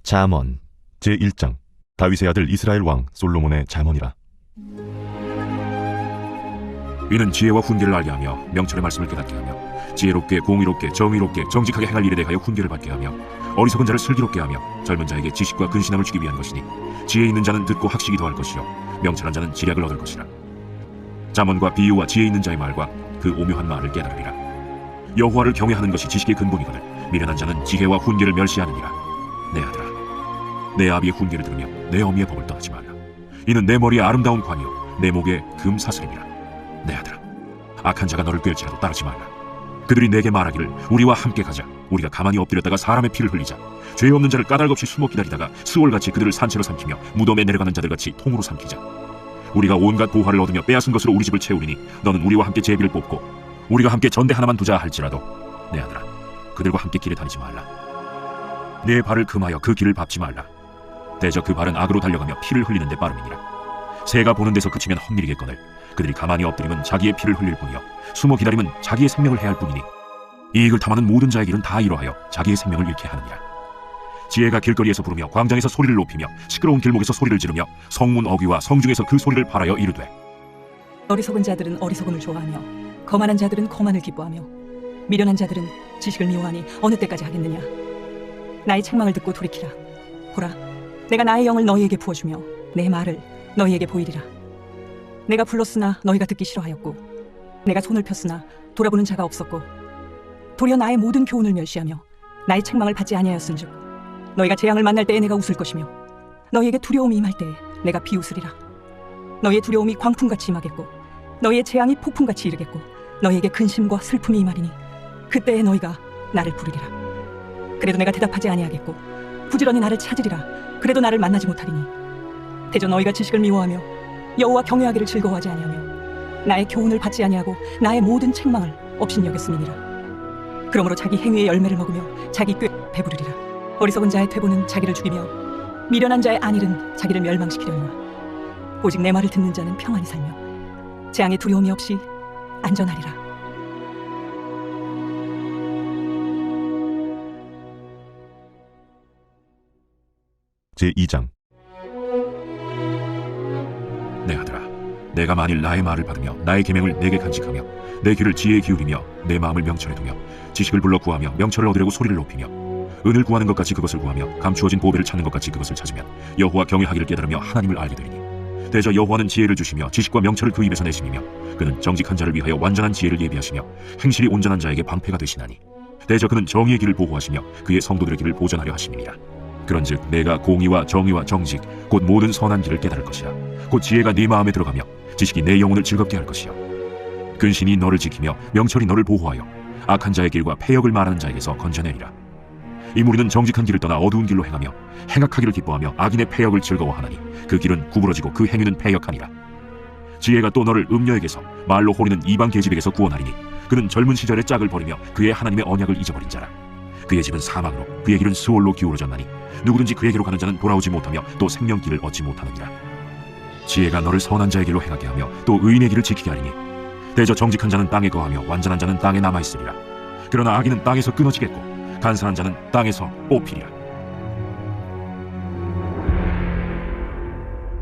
잠언 제1장. 다윗의 아들 이스라엘 왕 솔로몬의 잠언이라. 이는 지혜와 훈계를 알게 하며 명철의 말씀을 깨닫게 하며 지혜롭게 공의롭게 정의롭게 정직하게 행할 일에 대하여 훈계를 받게 하며 어리석은 자를 슬기롭게 하며 젊은 자에게 지식과 근신함을 주기 위한 것이니 지혜 있는 자는 듣고 학식이 더할 것이요 명철한 자는 지략을 얻을 것이라. 잠언과 비유와 지혜 있는 자의 말과 그 오묘한 말을 깨달으리라. 여호와를 경외하는 것이 지식의 근본이거늘 미련한 자는 지혜와 훈계를 멸시하느니라. 내 아들아, 내 아비의 훈계를 들으며 내 어미의 법을 떠나지 말라. 이는 내 머리에 아름다운 관이요 내 목에 금사슬이니라. 내 아들아, 악한 자가 너를 꿰을지라도 따르지 말라. 그들이 내게 말하기를 우리와 함께 가자. 우리가 가만히 엎드렸다가 사람의 피를 흘리자. 죄 없는 자를 까닭없이 숨어 기다리다가 스올같이 그들을 산채로 삼키며 무덤에 내려가는 자들같이 통으로 삼키자. 우리가 온갖 보화를 얻으며 빼앗은 것으로 우리 집을 채우리니 너는 우리와 함께 제비를 뽑고 우리가 함께 전대 하나만 두자 할지라도 내 아들아, 그들과 함께 길에 다니지 말라. 내 발을 금하여 그 길을 밟지 말라. 대저 그 발은 악으로 달려가며 피를 흘리는 데 빠름이니라. 새가 보는 데서 그치면 헛일이겠거늘 그들이 가만히 엎드리면 자기의 피를 흘릴 뿐이요 숨어 기다리면 자기의 생명을 해할 뿐이니 이익을 탐하는 모든 자의 길은 다 이러하여 자기의 생명을 잃게 하느니라. 지혜가 길거리에서 부르며 광장에서 소리를 높이며 시끄러운 길목에서 소리를 지르며 성문 어귀와 성중에서 그 소리를 팔하여 이르되 어리석은 자들은 어리석음을 좋아하며 거만한 자들은 거만을 기뻐하며 미련한 자들은 지식을 미워하니 어느 때까지 하겠느냐. 나의 책망을 듣고 돌이키라. 보라, 내가 나의 영을 너희에게 부어주며 내 말을 너희에게 보이리라. 내가 불렀으나 너희가 듣기 싫어하였고 내가 손을 폈으나 돌아보는 자가 없었고 도리어 나의 모든 교훈을 멸시하며 나의 책망을 받지 아니하였은즉 너희가 재앙을 만날 때에 내가 웃을 것이며 너희에게 두려움이 임할 때에 내가 비웃으리라. 너희의 두려움이 광풍같이 임하겠고 너희의 재앙이 폭풍같이 이르겠고 너희에게 근심과 슬픔이 임하리니 그때에 너희가 나를 부르리라. 그래도 내가 대답하지 아니하겠고 부지런히 나를 찾으리라. 그래도 나를 만나지 못하리니 대저 너희가 지식을 미워하며 여호와 경외하기를 즐거워하지 아니하며 나의 교훈을 받지 아니하고 나의 모든 책망을 업신여겼음이니라. 그러므로 자기 행위의 열매를 먹으며 자기 꾀 배부르리라. 어리석은 자의 퇴보는 자기를 죽이며 미련한 자의 안일은 자기를 멸망시키려니와 오직 내 말을 듣는 자는 평안히 살며 재앙의 두려움이 없이 안전하리라. 제2장. 내 아들아, 내가 만일 나의 말을 받으며 나의 계명을 내게 간직하며 내 귀를 지혜에 기울이며 내 마음을 명철에 두며 지식을 불러 구하며 명철을 얻으려고 소리를 높이며 은을 구하는 것 같이 그것을 구하며 감추어진 보배를 찾는 것 같이 그것을 찾으면 여호와 경외하기를 깨달으며 하나님을 알게 되리니 대저 여호와는 지혜를 주시며 지식과 명철을 그 입에서 내시며 그는 정직한 자를 위하여 완전한 지혜를 예비하시며 행실이 온전한 자에게 방패가 되시나니 대저 그는 정의의 길을 보호하시며 그의 성도들의 길을 보전하려 하심이니라. 그런즉 내가 공의와 정의와 정직 곧 모든 선한 길을 깨달을 것이라. 곧 지혜가 네 마음에 들어가며 지식이 내 영혼을 즐겁게 할 것이요 근신이 너를 지키며 명철이 너를 보호하여 악한 자의 길과 패역을 말하는 자에게서 건져내리라. 이 무리는 정직한 길을 떠나 어두운 길로 행하며 행악하기를 기뻐하며 악인의 패역을 즐거워하나니 그 길은 구부러지고 그 행위는 패역하니라. 지혜가 또 너를 음녀에게서 말로 호리는 이방 계집에게서 구원하리니 그는 젊은 시절의 짝을 버리며 그의 하나님의 언약을 잊어버린 자라. 그의 집은 사막으로 그의 길은 스올로 기울어졌나니 누구든지 그에게로 가는 자는 돌아오지 못하며 또 생명길을 얻지 못하느니라. 지혜가 너를 선한 자의 길로 행하게 하며 또 의인의 길을 지키게 하리니 대저 정직한 자는 땅에 거하며 완전한 자는 땅에 남아있으리라. 그러나 악인은 땅에서 끊어지겠고 간사한 자는 땅에서 뽑히리라.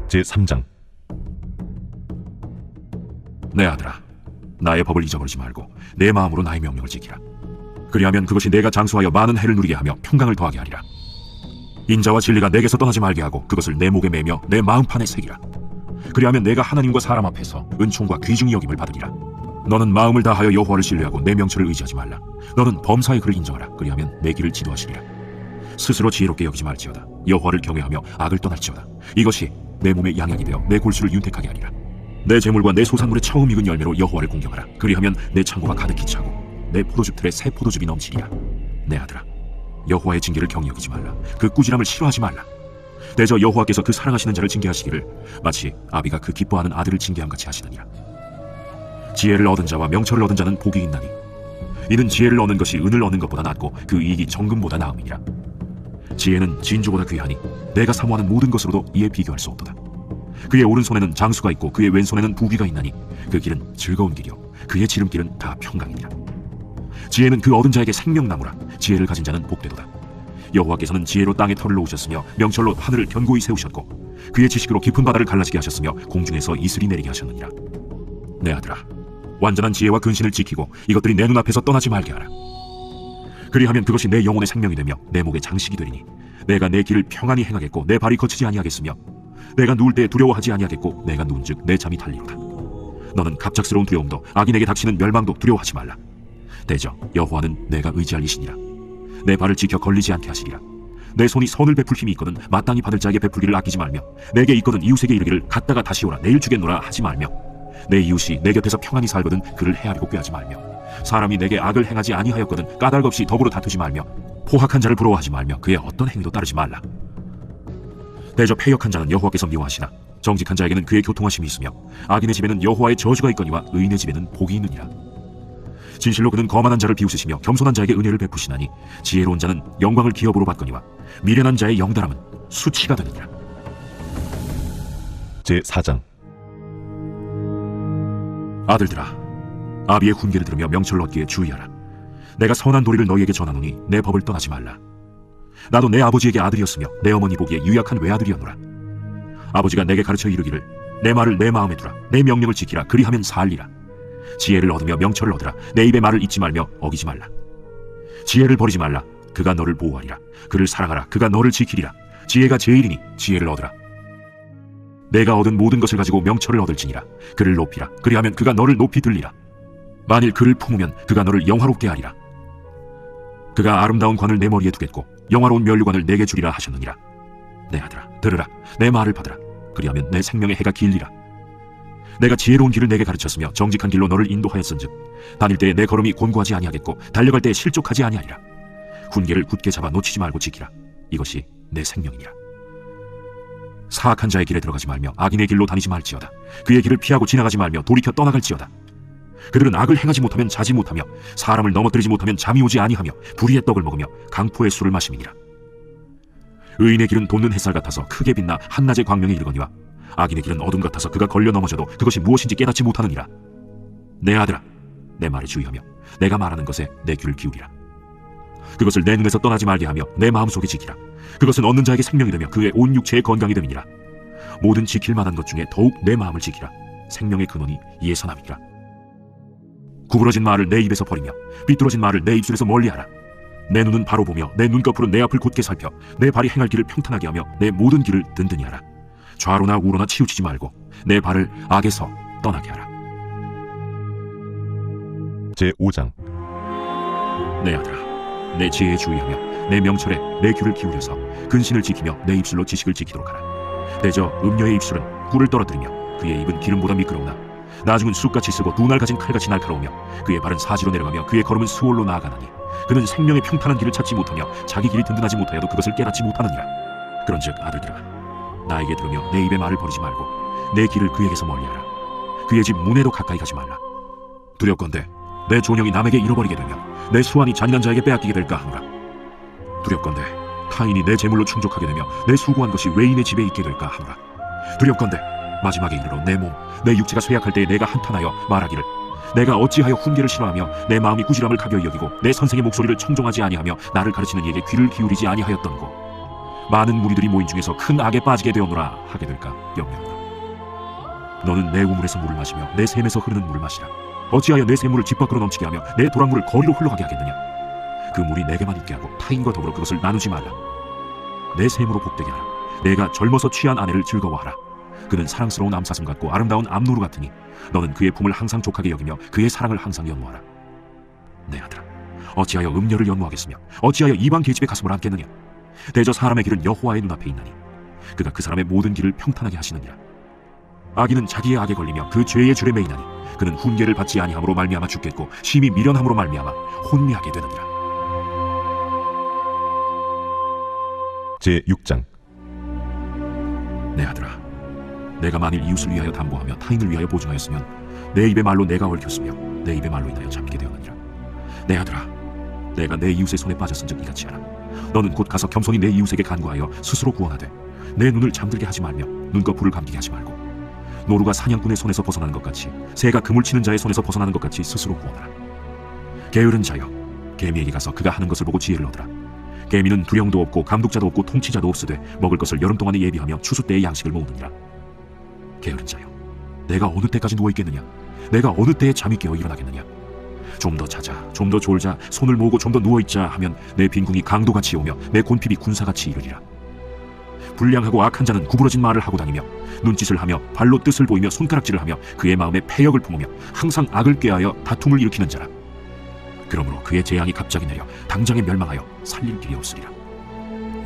제3장. 내 아들아, 나의 법을 잊어버리지 말고 내 마음으로 나의 명령을 지키라. 그리하면 그것이 내가 장수하여 많은 해를 누리게 하며 평강을 더하게 하리라. 인자와 진리가 내게서 떠나지 말게 하고 그것을 내 목에 매며 내 마음판에 새기라. 그리하면 내가 하나님과 사람 앞에서 은총과 귀중히 여김을 받으리라. 너는 마음을 다하여 여호와를 신뢰하고 내 명철을 의지하지 말라. 너는 범사의 그를 인정하라. 그리하면 내 길을 지도하시리라. 스스로 지혜롭게 여기지 말지어다. 여호와를 경외하며 악을 떠날지어다. 이것이 내 몸의 양약이 되어 내 골수를 윤택하게 하리라. 내 재물과 내 소산물의 처음 익은 열매로 여호와를 공경하라. 그리하면 내 창고가 가득히 차고 내 포도즙 틀에 새 포도즙이 넘치리라. 내 아들아, 여호와의 징계를 경히 여기지 말라. 그 꾸지람을 싫어하지 말라. 대저 여호와께서 그 사랑하시는 자를 징계하시기를 마치 아비가 그 기뻐하는 아들을 징계함같이 하시느니라. 지혜를 얻은 자와 명철을 얻은 자는 복이 있나니 이는 지혜를 얻는 것이 은을 얻는 것보다 낫고 그 이익이 정금보다 나음이니라. 지혜는 진주보다 귀하니 내가 사모하는 모든 것으로도 이에 비교할 수 없도다. 그의 오른손에는 장수가 있고 그의 왼손에는 부귀가 있나니 그 길은 즐거운 길이요 그의 지름길은 다 평강이니라. 지혜는 그 얻은 자에게 생명나무라. 지혜를 가진 자는 복되도다. 여호와께서는 지혜로 땅에 털을 놓으셨으며 명철로 하늘을 견고히 세우셨고 그의 지식으로 깊은 바다를 갈라지게 하셨으며 공중에서 이슬이 내리게 하셨느니라. 내 아들아, 완전한 지혜와 근신을 지키고 이것들이 내 눈앞에서 떠나지 말게 하라. 그리하면 그것이 내 영혼의 생명이 되며 내 목의 장식이 되리니 내가 내 길을 평안히 행하겠고 내 발이 거치지 아니하겠으며 내가 누울 때 두려워하지 아니하겠고 내가 누운즉 내 잠이 달리로다. 너는 갑작스러운 두려움도 악인에게 닥치는 멸망도 두려워하지 말라. 대저 여호와는 내가 의지할 이시니라. 내 발을 지켜 걸리지 않게 하시리라. 내 손이 선을 베풀 힘이 있거든 마땅히 받을 자에게 베풀기를 아끼지 말며 내게 있거든 이웃에게 이르기를 갔다가 다시 오라 내일 주겠노라 하지 말며 내 이웃이 내 곁에서 평안히 살거든 그를 헤아리고 꾀하지 말며 사람이 내게 악을 행하지 아니하였거든 까닭없이 더불어 다투지 말며 포학한 자를 부러워하지 말며 그의 어떤 행위도 따르지 말라. 대저 패역한 자는 여호와께서 미워하시나 정직한 자에게는 그의 교통하심이 있으며 악인의 집에는 여호와의 저주가 있거니와 의인의 집에는 복이 있느니라. 진실로 그는 거만한 자를 비웃으시며 겸손한 자에게 은혜를 베푸시나니 지혜로운 자는 영광을 기업으로 받거니와 미련한 자의 영달함은 수치가 되느니라. 제4장. 아들들아, 아비의 훈계를 들으며 명철을 얻기에 주의하라. 내가 선한 도리를 너희에게 전하노니 내 법을 떠나지 말라. 나도 내 아버지에게 아들이었으며 내 어머니 보기에 유약한 외아들이었노라. 아버지가 내게 가르쳐 이르기를 내 말을 내 마음에 두라 내 명령을 지키라 그리하면 살리라. 지혜를 얻으며 명철을 얻으라. 내 입의 말을 잊지 말며 어기지 말라. 지혜를 버리지 말라. 그가 너를 보호하리라. 그를 사랑하라. 그가 너를 지키리라. 지혜가 제일이니 지혜를 얻으라. 내가 얻은 모든 것을 가지고 명철을 얻을지니라. 그를 높이라. 그리하면 그가 너를 높이 들리라. 만일 그를 품으면 그가 너를 영화롭게 하리라. 그가 아름다운 관을 내 머리에 두겠고 영화로운 면류관을 내게 주리라 하셨느니라. 내 아들아, 들으라. 내 말을 받으라. 그리하면 내 생명의 해가 길리라. 내가 지혜로운 길을 내게 가르쳤으며 정직한 길로 너를 인도하였은즉 다닐 때에 내 걸음이 곤고하지 아니하겠고 달려갈 때에 실족하지 아니하리라. 훈계를 굳게 잡아 놓치지 말고 지키라. 이것이 내 생명이니라. 사악한 자의 길에 들어가지 말며 악인의 길로 다니지 말지어다. 그의 길을 피하고 지나가지 말며 돌이켜 떠나갈지어다. 그들은 악을 행하지 못하면 자지 못하며 사람을 넘어뜨리지 못하면 잠이 오지 아니하며 불의의 떡을 먹으며 강포의 술을 마심이니라. 의인의 길은 돋는 햇살 같아서 크게 빛나 한낮의 광명에 이르거니와 악인의 길은 어둠 같아서 그가 걸려 넘어져도 그것이 무엇인지 깨닫지 못하느니라. 내 아들아, 내 말에 주의하며 내가 말하는 것에 내 귀를 기울이라. 그것을 내 눈에서 떠나지 말게 하며 내 마음속에 지키라. 그것은 얻는 자에게 생명이 되며 그의 온 육체의 건강이 됨이니라. 모든 지킬 만한 것 중에 더욱 내 마음을 지키라. 생명의 근원이 이에 선함이니라. 구부러진 말을 내 입에서 버리며 삐뚤어진 말을 내 입술에서 멀리하라. 내 눈은 바로 보며 내 눈꺼풀은 내 앞을 곧게 살펴 내 발이 행할 길을 평탄하게 하며 내 모든 길을 든든히 하라. 좌로나 우로나 치우치지 말고 내 발을 악에서 떠나게 하라. 제5장. 내 아들아, 내 지혜에 주의하며 내 명철에 내 귀를 기울여서 근신을 지키며 내 입술로 지식을 지키도록 하라. 대저 음녀의 입술은 꿀을 떨어뜨리며 그의 입은 기름보다 미끄러우나 나중은 쑥같이 쓰고 두 날 가진 칼같이 날카로우며 그의 발은 사지로 내려가며 그의 걸음은 수월로 나아가나니 그는 생명의 평탄한 길을 찾지 못하며 자기 길이 든든하지 못하여도 그것을 깨닫지 못하느니라. 그런즉 아들들아, 나에게 들으며 내 입의 말을 버리지 말고 내 길을 그에게서 멀리하라. 그의 집 문에도 가까이 가지 말라. 두렵건대 내 존영이 남에게 잃어버리게 되며 내 수완이 잔인한 자에게 빼앗기게 될까 하노라. 두렵건대 타인이 내 재물로 충족하게 되며 내 수고한 것이 외인의 집에 있게 될까 하노라. 두렵건대 마지막에 이르러 내 몸, 내 육체가 쇠약할 때에 내가 한탄하여 말하기를 내가 어찌하여 훈계를 싫어하며 내 마음이 꾸지람을 가벼이 여기고 내 선생의 목소리를 청종하지 아니하며 나를 가르치는 이에게 귀를 기울이지 아니하였던고. 많은 무리들이 모인 중에서 큰 악에 빠지게 되었노라 하게 될까 염려하노라. 너는 내 우물에서 물을 마시며 내 샘에서 흐르는 물을 마시라. 어찌하여 내 샘물을 집 밖으로 넘치게 하며 내 도랑물을 거리로 흘러가게 하겠느냐. 그 물이 내게만 있게 하고 타인과 더불어 그것을 나누지 말라. 내 샘으로 복되게 하라. 내가 젊어서 취한 아내를 즐거워하라. 그는 사랑스러운 암사슴 같고 아름다운 암노루 같으니 너는 그의 품을 항상 족하게 여기며 그의 사랑을 항상 연모하라. 내 아들아, 어찌하여 음녀를 연모하겠으며 어찌하여 이방 계집의 가슴을 안겠느냐. 대저 사람의 길은 여호와의 눈앞에 있나니 그가 그 사람의 모든 길을 평탄하게 하시느니라. 악인은 자기의 악에 걸리며 그 죄의 줄에 매이나니 그는 훈계를 받지 아니함으로 말미암아 죽겠고 심히 미련함으로 말미암아 혼미하게 되느니라. 제6장. 내 아들아, 내가 만일 이웃을 위하여 담보하며 타인을 위하여 보증하였으면 내 입의 말로 내가 얽혔으며 내 입의 말로 인하여 잡히게 되었느니라. 내 아들아, 내가 내 이웃의 손에 빠졌은즉 이같이 하라. 너는 곧 가서 겸손히 내 이웃에게 간구하여 스스로 구원하되 내 눈을 잠들게 하지 말며 눈꺼풀을 감기게 하지 말고 노루가 사냥꾼의 손에서 벗어나는 것 같이 새가 그물 치는 자의 손에서 벗어나는 것 같이 스스로 구원하라. 게으른 자여, 개미에게 가서 그가 하는 것을 보고 지혜를 얻으라. 개미는 두령도 없고 감독자도 없고 통치자도 없으되 먹을 것을 여름 동안에 예비하며 추수 때의 양식을 모으느니라. 게으른 자여, 내가 어느 때까지 누워있겠느냐? 내가 어느 때에 잠이 깨어 일어나겠느냐? 좀 더 자자, 좀 더 졸자, 손을 모으고 좀 더 누워있자 하면 내 빈궁이 강도같이 오며 내 곤핍이 군사같이 이르리라. 불량하고 악한 자는 구부러진 말을 하고 다니며 눈짓을 하며 발로 뜻을 보이며 손가락질을 하며 그의 마음에 패역을 품으며 항상 악을 꾀하여 다툼을 일으키는 자라. 그러므로 그의 재앙이 갑자기 내려 당장에 멸망하여 살릴 길이 없으리라.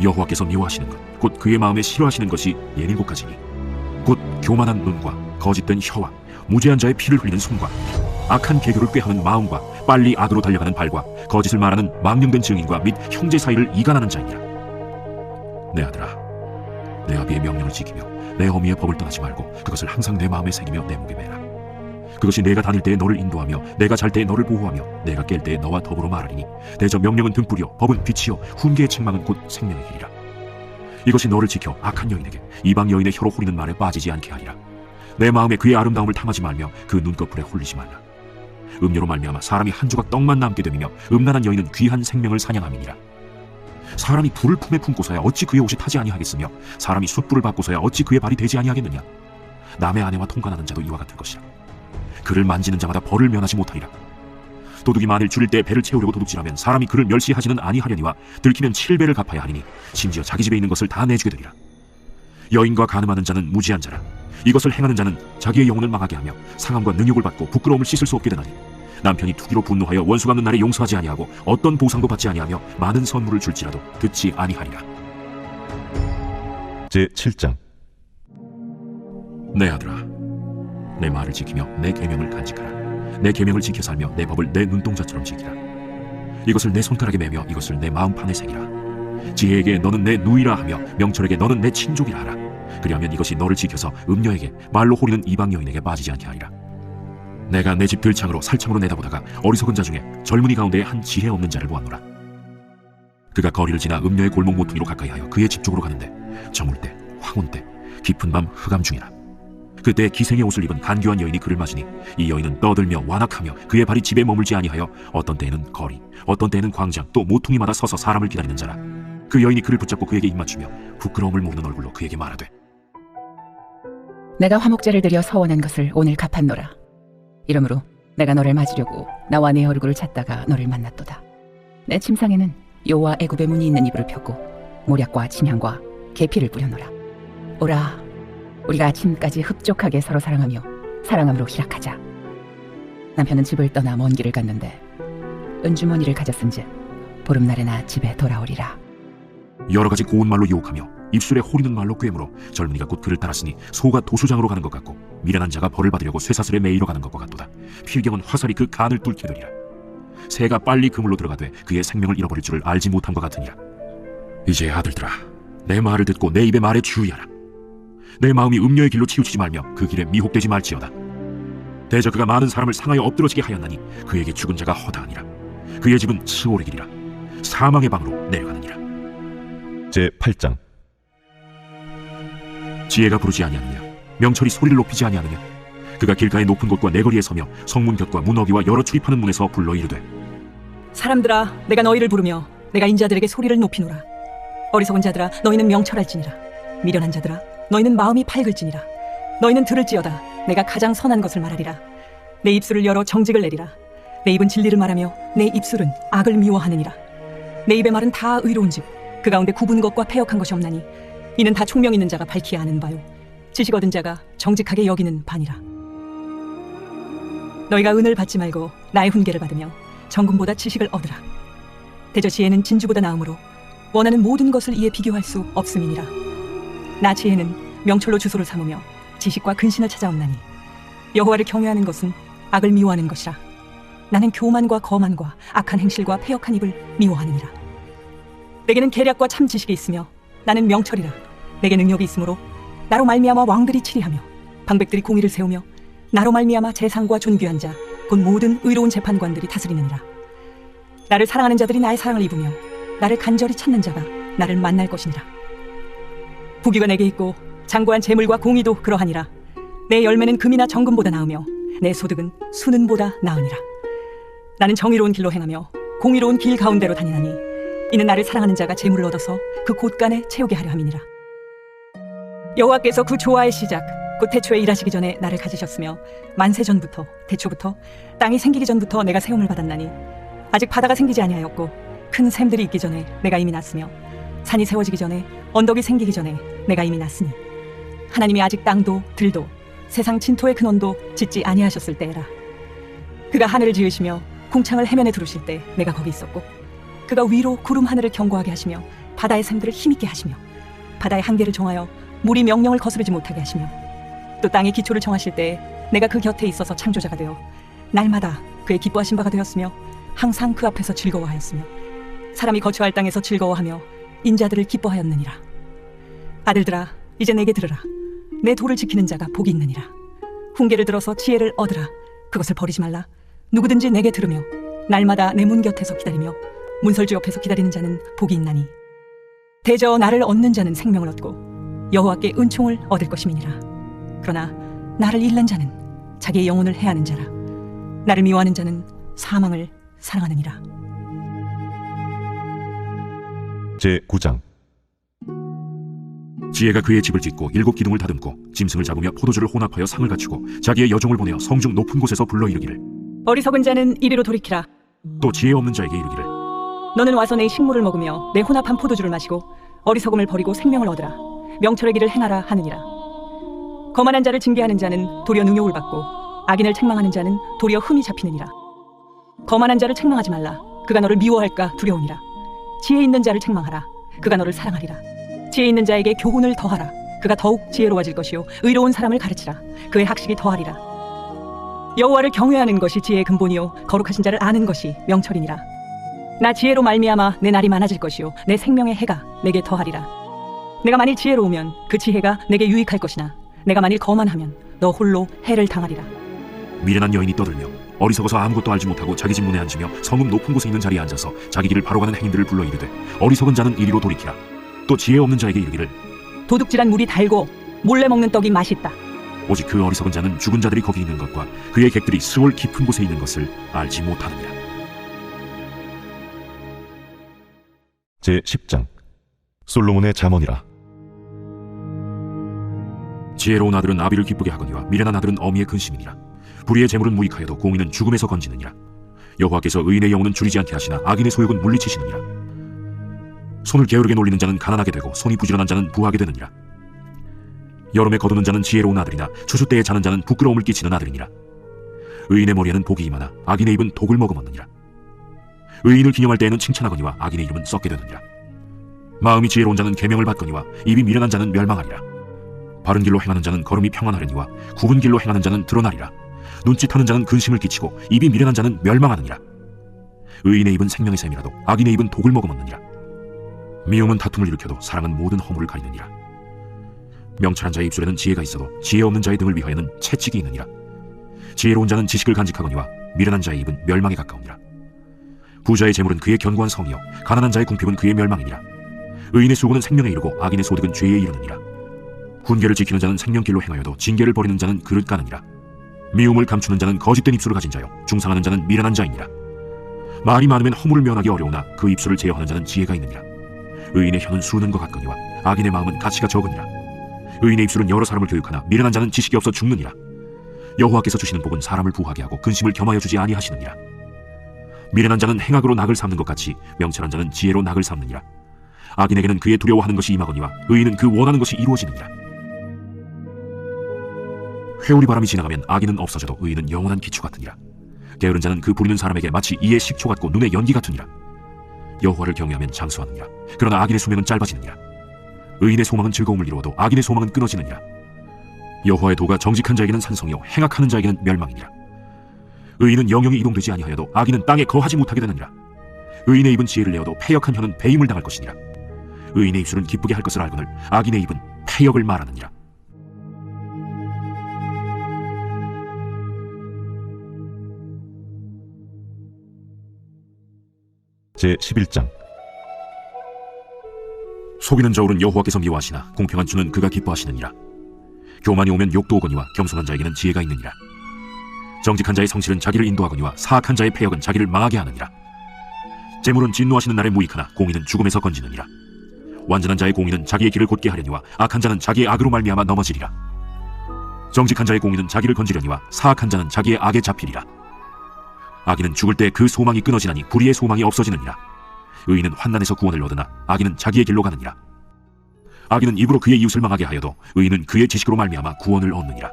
여호와께서 미워하시는 것 곧 그의 마음에 싫어하시는 것이 예닐곱 가지니 곧 교만한 눈과 거짓된 혀와 무죄한 자의 피를 흘리는 손과 악한 계교를 꾀하는 마음과 빨리 악으로 달려가는 발과 거짓을 말하는 망령된 증인과 및 형제 사이를 이간하는 자이니라. 내 아들아, 내 아비의 명령을 지키며 내 어미의 법을 떠나지 말고 그것을 항상 내 마음에 새기며 내 목에 매라. 그것이 내가 다닐 때에 너를 인도하며 내가 잘 때에 너를 보호하며 내가 깰 때에 너와 더불어 말하리니 대저 명령은 등불이요 법은 빛이요 훈계의 책망은 곧 생명의 길이라. 이것이 너를 지켜 악한 여인에게 이방 여인의 혀로 호리는 말에 빠지지 않게 하리라. 내 마음에 그의 아름다움을 탐하지 말며 그 눈꺼풀에 홀리지 말라. 음료로 말미암아 사람이 한 조각 떡만 남게 됨이며 음란한 여인은 귀한 생명을 사냥함이니라. 사람이 불을 품에 품고서야 어찌 그의 옷이 타지 아니하겠으며 사람이 숯불을 받고서야 어찌 그의 발이 되지 아니하겠느냐. 남의 아내와 통관하는 자도 이와 같을 것이라. 그를 만지는 자마다 벌을 면하지 못하리라. 도둑이 만일 줄일 때 배를 채우려고 도둑질하면 사람이 그를 멸시하지는 아니하려니와 들키면 7배를 갚아야 하리니 심지어 자기 집에 있는 것을 다 내주게 되리라. 여인과 간음하는 자는 무지한 자라. 이것을 행하는 자는 자기의 영혼을 망하게 하며 상함과 능욕을 받고 부끄러움을 씻을 수 없게 되나니 남편이 투기로 분노하여 원수 갚는 날에 용서하지 아니하고 어떤 보상도 받지 아니하며 많은 선물을 줄지라도 듣지 아니하리라. 제7장. 내 아들아, 내 말을 지키며 내 계명을 간직하라. 내 계명을 지켜 살며 내 법을 내 눈동자처럼 지키라. 이것을 내 손가락에 매며 이것을 내 마음판에 새기라. 지혜에게 너는 내 누이라 하며 명철에게 너는 내 친족이라 하라. 그리하면 이것이 너를 지켜서 음녀에게 말로 호리는 이방 여인에게 빠지지 않게 하리라. 내가 내 집 들창으로 살창으로 내다보다가 어리석은 자 중에 젊은이 가운데 한 지혜 없는 자를 보았노라. 그가 거리를 지나 음녀의 골목 모퉁이로 가까이하여 그의 집 쪽으로 가는데 저물 때 황혼 때 깊은 밤 흑암 중이라. 그때 기생의 옷을 입은 간교한 여인이 그를 맞으니 이 여인은 떠들며 완악하며 그의 발이 집에 머물지 아니하여 어떤 때에는 거리 어떤 때에는 광장 또 모퉁이마다 서서 사람을 기다리는 자라. 그 여인이 그를 붙잡고 그에게 입맞추며 부끄러움을 모르는 얼굴로 그에게 말하되 내가 화목제를 드려 서원한 것을 오늘 갚았노라. 이러므로 내가 너를 맞으려고 나와 내 얼굴을 찾다가 너를 만났도다. 내 침상에는 여호와 애굽의 문이 있는 이불을 폈고 모략과 침향과 계피를 뿌려노라. 오라, 우리가 아침까지 흡족하게 서로 사랑하며 사랑함으로 희락하자. 남편은 집을 떠나 먼 길을 갔는데 은주머니를 가졌은즉 보름날에나 집에 돌아오리라. 여러 가지 고운 말로 유혹하며 입술에 호리는 말로 꿰물어 젊은이가 곧 그를 따랐으니 소가 도수장으로 가는 것 같고 미련한 자가 벌을 받으려고 쇠사슬에 매이러 가는 것과 같도다. 필경은 화살이 그 간을 뚫게 되리라. 새가 빨리 그물로 들어가되 그의 생명을 잃어버릴 줄을 알지 못함과 같으니라. 이제 아들들아, 내 말을 듣고 내 입의 말에 주의하라. 내 마음이 음녀의 길로 치우치지 말며 그 길에 미혹되지 말지어다. 대저 그가 많은 사람을 상하여 엎드러지게 하였나니 그에게 죽은 자가 허다하니라. 그의 집은 스올의 길이라. 사망의 방으로 내려가느니라. 제8장. 지혜가 부르지 아니하느냐? 명철이 소리를 높이지 아니하느냐? 그가 길가의 높은 곳과 내거리에 서며 성문 곁과 문어기와 여러 출입하는 문에서 불러 이르되 사람들아, 내가 너희를 부르며 내가 인자들에게 소리를 높이노라. 어리석은 자들아, 너희는 명철할지니라. 미련한 자들아, 너희는 마음이 밝을지니라. 너희는 들을지어다. 내가 가장 선한 것을 말하리라. 내 입술을 열어 정직을 내리라. 내 입은 진리를 말하며 내 입술은 악을 미워하느니라. 내 입의 말은 다 의로운즉 그 가운데 굽은 것과 패역한 것이 없나니 이는 다 총명 있는 자가 밝히 아는 바요 지식 얻은 자가 정직하게 여기는 바니라. 너희가 은을 받지 말고 나의 훈계를 받으며 정금보다 지식을 얻으라. 대저 지혜는 진주보다 나음으로 원하는 모든 것을 이에 비교할 수 없음이니라. 나 지혜는 명철로 주소를 삼으며 지식과 근신을 찾아옵나니 여호와를 경외하는 것은 악을 미워하는 것이라. 나는 교만과 거만과 악한 행실과 패역한 입을 미워하느니라. 내게는 계략과 참 지식이 있으며 나는 명철이라. 내게 능력이 있으므로 나로 말미암아 왕들이 치리하며 방백들이 공의를 세우며 나로 말미암아 재상과 존귀한 자 곧 모든 의로운 재판관들이 다스리느니라. 나를 사랑하는 자들이 나의 사랑을 입으며 나를 간절히 찾는 자가 나를 만날 것이니라. 부귀가 내게 있고 장구한 재물과 공의도 그러하니라. 내 열매는 금이나 정금보다 나으며 내 소득은 수는보다 나으니라. 나는 정의로운 길로 행하며 공의로운 길 가운데로 다니나니 이는 나를 사랑하는 자가 재물을 얻어서 그 곳간에 채우게 하려 함이니라. 여호와께서 그 조화의 시작 곧 태초에 일하시기 전에 나를 가지셨으며 만세 전부터 태초부터 땅이 생기기 전부터 내가 세움을 받았나니 아직 바다가 생기지 아니하였고 큰 샘들이 있기 전에 내가 이미 났으며 산이 세워지기 전에 언덕이 생기기 전에 내가 이미 났으니 하나님이 아직 땅도 들도 세상 진토의 근원도 짓지 아니하셨을 때라. 그가 하늘을 지으시며 궁창을 해면에 두르실 때 내가 거기 있었고 그가 위로 구름 하늘을 견고하게 하시며 바다의 샘들을 힘있게 하시며 바다의 한계를 정하여 물이 명령을 거스르지 못하게 하시며 또 땅의 기초를 정하실 때에 내가 그 곁에 있어서 창조자가 되어 날마다 그의 기뻐하신 바가 되었으며 항상 그 앞에서 즐거워하였으며 사람이 거처할 땅에서 즐거워하며 인자들을 기뻐하였느니라. 아들들아 이제 내게 들으라. 내 도를 지키는 자가 복이 있느니라. 훈계를 들어서 지혜를 얻으라. 그것을 버리지 말라. 누구든지 내게 들으며 날마다 내 문 곁에서 기다리며 문설주 옆에서 기다리는 자는 복이 있나니 대저 나를 얻는 자는 생명을 얻고 여호와께 은총을 얻을 것임이니라. 그러나 나를 잃는 자는 자기의 영혼을 해하는 자라. 나를 미워하는 자는 사망을 사랑하느니라. 제9장. 지혜가 그의 집을 짓고 7 기둥을 다듬고 짐승을 잡으며 포도주를 혼합하여 상을 갖추고 자기의 여종을 보내어 성중 높은 곳에서 불러 이르기를 어리석은 자는 이리로 돌이키라. 또 지혜 없는 자에게 이르기를 너는 와서 내 식물을 먹으며 내 혼합한 포도주를 마시고 어리석음을 버리고 생명을 얻으라. 명철의 길을 행하라 하느니라. 거만한 자를 징계하는 자는 도리어 능욕을 받고 악인을 책망하는 자는 도리어 흠이 잡히느니라. 거만한 자를 책망하지 말라. 그가 너를 미워할까 두려우니라. 지혜 있는 자를 책망하라. 그가 너를 사랑하리라. 지혜 있는 자에게 교훈을 더하라. 그가 더욱 지혜로워질 것이요 의로운 사람을 가르치라. 그의 학식이 더하리라. 여호와를 경외하는 것이 지혜의 근본이요 거룩하신 자를 아는 것이 명철이니라. 나 지혜로 말미암아 내 날이 많아질 것이요 내 생명의 해가 내게 더하리라. 내가 만일 지혜로우면 그 지혜가 내게 유익할 것이나 내가 만일 거만하면 너 홀로 해를 당하리라. 미련한 여인이 떠들며 어리석어서 아무것도 알지 못하고 자기 집 문에 앉으며 성읍 높은 곳에 있는 자리에 앉아서 자기 길을 바로 가는 행인들을 불러 이르되 어리석은 자는 이리로 돌이키라. 또 지혜 없는 자에게 이르기를 도둑질한 물이 달고 몰래 먹는 떡이 맛있다. 오직 그 어리석은 자는 죽은 자들이 거기 있는 것과 그의 객들이 스올 깊은 곳에 있는 것을 알지 못하느니라. 제10장. 솔로몬의 잠언이라. 지혜로운 아들은 아비를 기쁘게 하거니와 미련한 아들은 어미의 근심이니라. 불의의 재물은 무익하여도 공의는 죽음에서 건지느니라. 여호와께서 의인의 영혼은 줄이지 않게 하시나 악인의 소욕은 물리치시느니라. 손을 게으르게 놀리는 자는 가난하게 되고 손이 부지런한 자는 부하게 되느니라. 여름에 거두는 자는 지혜로운 아들이나 추수 때에 자는 자는 부끄러움을 끼치는 아들이니라. 의인의 머리에는 복이 임하나 악인의 입은 독을 머금었느니라. 의인을 기념할 때에는 칭찬하거니와 악인의 이름은 썩게 되느니라. 마음이 지혜로운 자는 계명을 받거니와 입이 미련한 자는 멸망하리라. 바른 길로 행하는 자는 걸음이 평안하려니와 굽은 길로 행하는 자는 드러나리라. 눈짓하는 자는 근심을 끼치고 입이 미련한 자는 멸망하느니라. 의인의 입은 생명의 샘이라도 악인의 입은 독을 머금었느니라. 미움은 다툼을 일으켜도 사랑은 모든 허물을 가리느니라. 명철한 자의 입술에는 지혜가 있어도 지혜 없는 자의 등을 위하여는 채찍이 있느니라. 지혜로운 자는 지식을 간직하거니와 미련한 자의 입은 멸망에 가까우니라. 부자의 재물은 그의 견고한 성이요 가난한 자의 궁핍은 그의 멸망이니라. 의인의 수고는 생명에 이르고 악인의 소득은 죄에 이르느니라. 훈계를 지키는 자는 생명길로 행하여도 징계를 버리는 자는 그릇 가느니라. 미움을 감추는 자는 거짓된 입술을 가진 자요 중상하는 자는 미련한 자이니라. 말이 많으면 허물을 면하기 어려우나 그 입술을 제어하는 자는 지혜가 있느니라. 의인의 혀는 수는 것 같거니와 악인의 마음은 가치가 적으니라. 의인의 입술은 여러 사람을 교육하나 미련한 자는 지식이 없어 죽느니라. 여호와께서 주시는 복은 사람을 부하게 하고 근심을 겸하여 주지 아니하시느니라. 미련한 자는 행악으로 낙을 삼는 것 같이 명철한 자는 지혜로 낙을 삼느니라. 악인에게는 그의 두려워하는 것이 임하거니와 의인은 그 원하는 것이 이루어지느니라. 회오리 바람이 지나가면 악인은 없어져도 의인은 영원한 기초 같으니라. 게으른 자는 그 부리는 사람에게 마치 이의 식초 같고 눈의 연기 같으니라. 여호와를 경외하면 장수하느니라. 그러나 악인의 수명은 짧아지느니라. 의인의 소망은 즐거움을 이루어도 악인의 소망은 끊어지느니라. 여호와의 도가 정직한 자에게는 산성이요 행악하는 자에게는 멸망이니라. 의인은 영영이 이동되지 아니하여도 악인은 땅에 거하지 못하게 되느니라. 의인의 입은 지혜를 내어도 패역한 혀는 배임을 당할 것이니라. 의인의 입술은 기쁘게 할 것을 알거늘 악인의 입은 패역을 말하느니라. 제11장. 속이는 저울은 여호와께서 미워하시나 공평한 주는 그가 기뻐하시느니라. 교만이 오면 욕도 오거니와 겸손한 자에게는 지혜가 있느니라. 정직한 자의 성실은 자기를 인도하거니와 사악한 자의 패역은 자기를 망하게 하느니라. 재물은 진노하시는 날에 무익하나 공의는 죽음에서 건지느니라. 완전한 자의 공의는 자기의 길을 곧게 하려니와 악한 자는 자기의 악으로 말미암아 넘어지리라. 정직한 자의 공의는 자기를 건지려니와 사악한 자는 자기의 악에 잡히리라. 악인은 죽을 때 그 소망이 끊어지나니 불의의 소망이 없어지느니라. 의인은 환난에서 구원을 얻으나 악인은 자기의 길로 가느니라. 악인은 입으로 그의 이웃을 망하게 하여도 의인은 그의 지식으로 말미암아 구원을 얻느니라.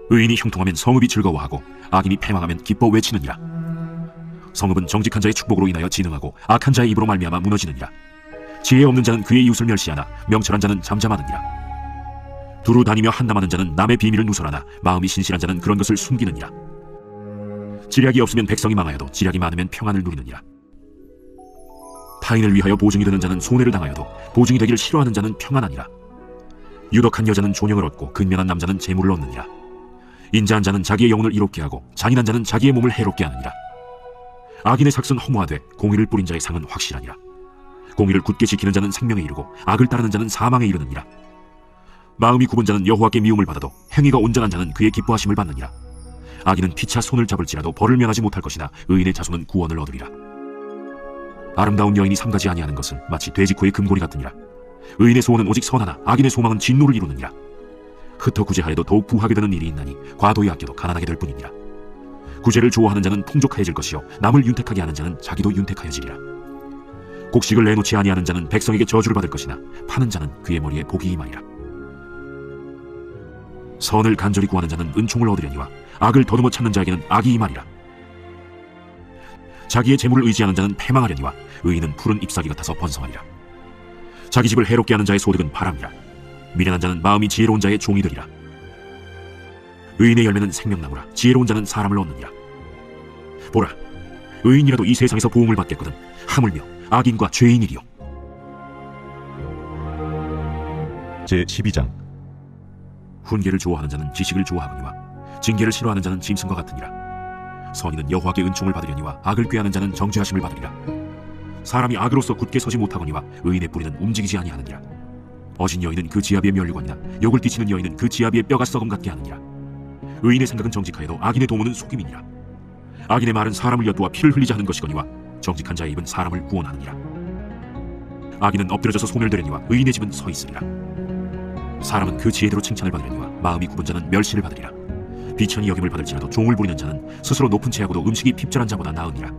의인이 형통하면 성읍이 즐거워하고 악인이 패망하면 기뻐 외치느니라. 성읍은 정직한 자의 축복으로 인하여 진흥하고 악한 자의 입으로 말미암아 무너지느니라. 지혜 없는 자는 그의 이웃을 멸시하나 명철한 자는 잠잠하느니라. 두루 다니며 한담하는 자는 남의 비밀을 누설하나 마음이 신실한 자는 그런 것을 숨기느니라. 지략이 없으면 백성이 망하여도 지략이 많으면 평안을 누리느니라. 타인을 위하여 보증이 되는 자는 손해를 당하여도 보증이 되기를 싫어하는 자는 평안하니라. 유덕한 여자는 존영을 얻고 근면한 남자는 재물을 얻느니라. 인자한 자는 자기의 영혼을 이롭게 하고 잔인한 자는 자기의 몸을 해롭게 하느니라. 악인의 삭은 허무하되 공의를 뿌린 자의 상은 확실하니라. 공의를 굳게 지키는 자는 생명에 이르고 악을 따르는 자는 사망에 이르느니라. 마음이 굽은 자는 여호와께 미움을 받아도 행위가 온전한 자는 그의 기뻐하심을 받느니라. 악인은 피차 손을 잡을지라도 벌을 면하지 못할 것이나 의인의 자손은 구원을 얻으리라. 아름다운 여인이 삼가지 아니하는 것은 마치 돼지코의 금고리 같으니라. 의인의 소원은 오직 선하나 악인의 소망은 진노를 이루느니라. 흩어 구제하여도 더욱 부하게 되는 일이 있나니 과도히 아껴도 가난하게 될 뿐이니라. 구제를 좋아하는 자는 풍족하여질 것이요 남을 윤택하게 하는 자는 자기도 윤택하여지리라. 곡식을 내놓지 아니하는 자는 백성에게 저주를 받을 것이나 파는 자는 그의 머리에 복이 임하리라. 선을 간절히 구하는 자는 은총을 얻으려니와 악을 더듬어 찾는 자에게는 악이 임하리라. 자기의 재물을 의지하는 자는 패망하려니와 의인은 푸른 잎사귀 같아서 번성하리라. 자기 집을 해롭게 하는 자의 소득은 바람이라. 미련한 자는 마음이 지혜로운 자의 종이 되리라. 의인의 열매는 생명나무라. 지혜로운 자는 사람을 얻느니라. 보라, 의인이라도 이 세상에서 보응을 받겠거든 하물며 악인과 죄인이리요. 제12장 훈계를 좋아하는 자는 지식을 좋아하거니와 징계를 싫어하는 자는 짐승과 같으니라. 선인은 여호와께 은총을 받으려니와 악을 꾀하는 자는 정죄하심을 받으리라. 사람이 악으로서 굳게 서지 못하거니와 의인의 뿌리는 움직이지 아니하느니라. 어진 여인은 그 지아비의 면류관이나 욕을 끼치는 여인은 그 지아비의 뼈가 썩음 같게 하느니라. 의인의 생각은 정직하여도 악인의 도모는 속임이니라. 악인의 말은 사람을 엿보아 피를 흘리자 하는 것이거니와 정직한 자의 입은 사람을 구원하느니라. 악인은 엎드려져서 소멸되려니와 의인의 집은 서 있으리라. 사람은 그 지혜대로 칭찬을 받으려니와 마음이 굽은 자는 멸시를 받으리라. 비천히 여김을 받을지라도 종을 부리는 자는 스스로 높은 채하고도 음식이 핍절한 자보다 나으니라.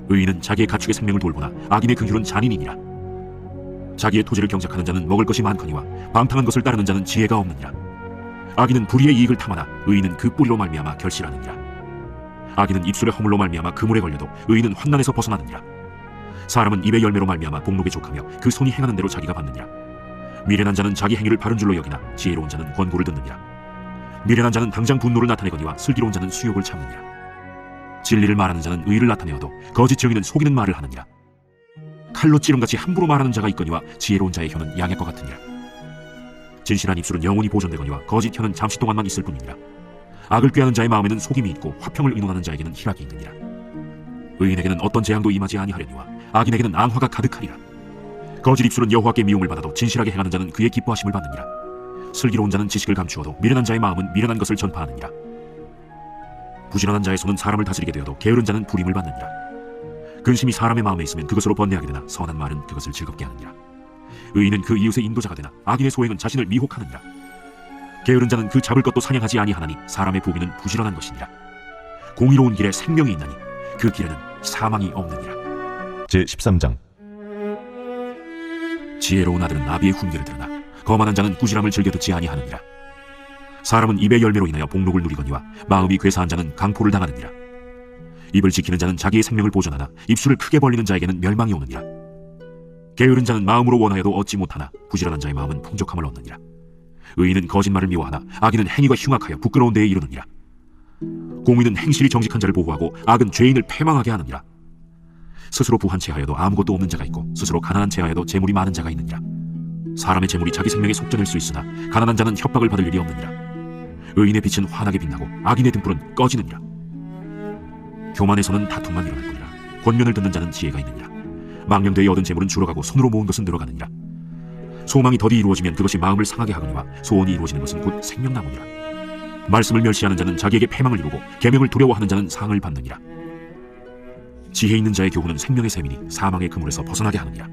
의인은 자기의 가축의 생명을 돌보나 악인의 긍휼은 잔인이니라. 자기의 토지를 경작하는 자는 먹을 것이 많거니와 방탕한 것을 따르는 자는 지혜가 없느니라. 악인은 불의의 이익을 탐하나 의인은 그 뿌리로 말미암아 결실하느니라. 악인은 입술의 허물로 말미암아 그물에 걸려도 의인은 환난에서 벗어나느니라. 사람은 입의 열매로 말미암아 복록에 족하며 그 손이 행하는 대로 자기가 받느니라. 미련한 자는 자기 행위를 바른 줄로 여기나 지혜로운 자는 권고를 듣느니라. 미련한 자는 당장 분노를 나타내거니와 슬기로운 자는 수욕을 참느니라. 진리를 말하는 자는 의를 나타내어도 거짓 증인은 속이는 말을 하느니라. 칼로 찌름같이 함부로 말하는 자가 있거니와 지혜로운 자의 혀는 양약과 같으니라. 진실한 입술은 영원히 보존되거니와 거짓 혀는 잠시 동안만 있을 뿐이니라. 악을 꾀하는 자의 마음에는 속임이 있고 화평을 의논하는 자에게는 희락이 있느니라. 의인에게는 어떤 재앙도 임하지 아니하려니와 악인에게는 앙화가 가득하리라. 거짓 입술은 여호와께 미움을 받아도 진실하게 행하는 자는 그의 기뻐하심을 받느니라. 슬기로운 자는 지식을 감추어도 미련한 자의 마음은 미련한 것을 전파하느니라. 부지런한 자의 손은 사람을 다스리게 되어도 게으른 자는 불임을 받느니라. 근심이 사람의 마음에 있으면 그것으로 번뇌하게 되나 선한 말은 그것을 즐겁게 하느니라. 의인은 그 이웃의 인도자가 되나 악인의 소행은 자신을 미혹하느니라. 게으른 자는 그 잡을 것도 사냥하지 아니하나니 사람의 보기는 부지런한 것이니라. 공의로운 길에 생명이 있나니 그 길에는 사망이 없느니라. 제13장 지혜로운 아들은 아비의 훈계를 들으나 거만한 자는 꾸지람을 즐겨 듣지 아니하느니라. 사람은 입의 열매로 인하여 복록을 누리거니와 마음이 괴사한 자는 강포를 당하느니라. 입을 지키는 자는 자기의 생명을 보존하나 입술을 크게 벌리는 자에게는 멸망이 오느니라. 게으른 자는 마음으로 원하여도 얻지 못하나 부지런한 자의 마음은 풍족함을 얻느니라. 의인은 거짓말을 미워하나 악인은 행위가 흉악하여 부끄러운 데에 이르느니라. 공의는 행실이 정직한 자를 보호하고 악은 죄인을 패망하게 하느니라. 스스로 부한 채하여도 아무것도 없는 자가 있고 스스로 가난한 채하여도 재물이 많은 자가 있느니라. 사람의 재물이 자기 생명에 속전일 수 있으나 가난한 자는 협박을 받을 일이 없느니라. 의인의 빛은 환하게 빛나고 악인의 등불은 꺼지느니라. 교만에서는 다툼만 일어날 뿐이라. 권면을 듣는 자는 지혜가 있느니라. 망령되이 얻은 재물은 줄어가고 손으로 모은 것은 늘어가느니라. 소망이 더디 이루어지면 그것이 마음을 상하게 하거니와 소원이 이루어지는 것은 곧 생명나무니라. 말씀을 멸시하는 자는 자기에게 패망을 이루고 계명을 두려워하는 자는 상을 받느니라. 지혜 있는 자의 교훈은 생명의 샘이니 사망의 그물에서 벗어나게 하느니라.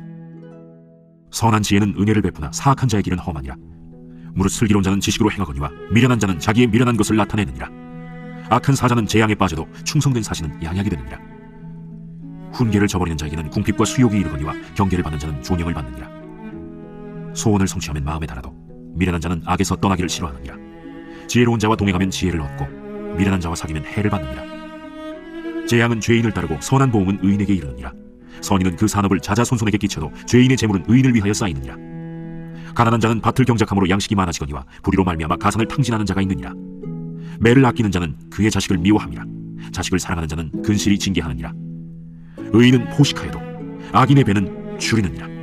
선한 지혜는 은혜를 베푸나 사악한 자의 길은 험하니라. 무릇 슬기로운 자는 지식으로 행하거니와 미련한 자는 자기의 미련한 것을 나타내느니라. 악한 사자는 재앙에 빠져도 충성된 사신은 양약이 되느니라. 훈계를 저버리는 자에게는 궁핍과 수욕이 이르거니와 경계를 받는 자는 존영을 받느니라. 소원을 성취하면 마음에 달아도 미련한 자는 악에서 떠나기를 싫어하느니라. 지혜로운 자와 동행하면 지혜를 얻고 미련한 자와 사귀면 해를 받느니라. 재앙은 죄인을 따르고 선한 보응은 의인에게 이르느니라. 선인은 그 산업을 자자손손에게 끼쳐도 죄인의 재물은 의인을 위하여 쌓이느니라. 가난한 자는 밭을 경작함으로 양식이 많아지거니와 불의로 말미암아 가산을 탕진하는 자가 있느니라. 매를 아끼는 자는 그의 자식을 미워함이라. 자식을 사랑하는 자는 근실이 징계하느니라. 의인은 포식하여도 악인의 배는 줄이느니라.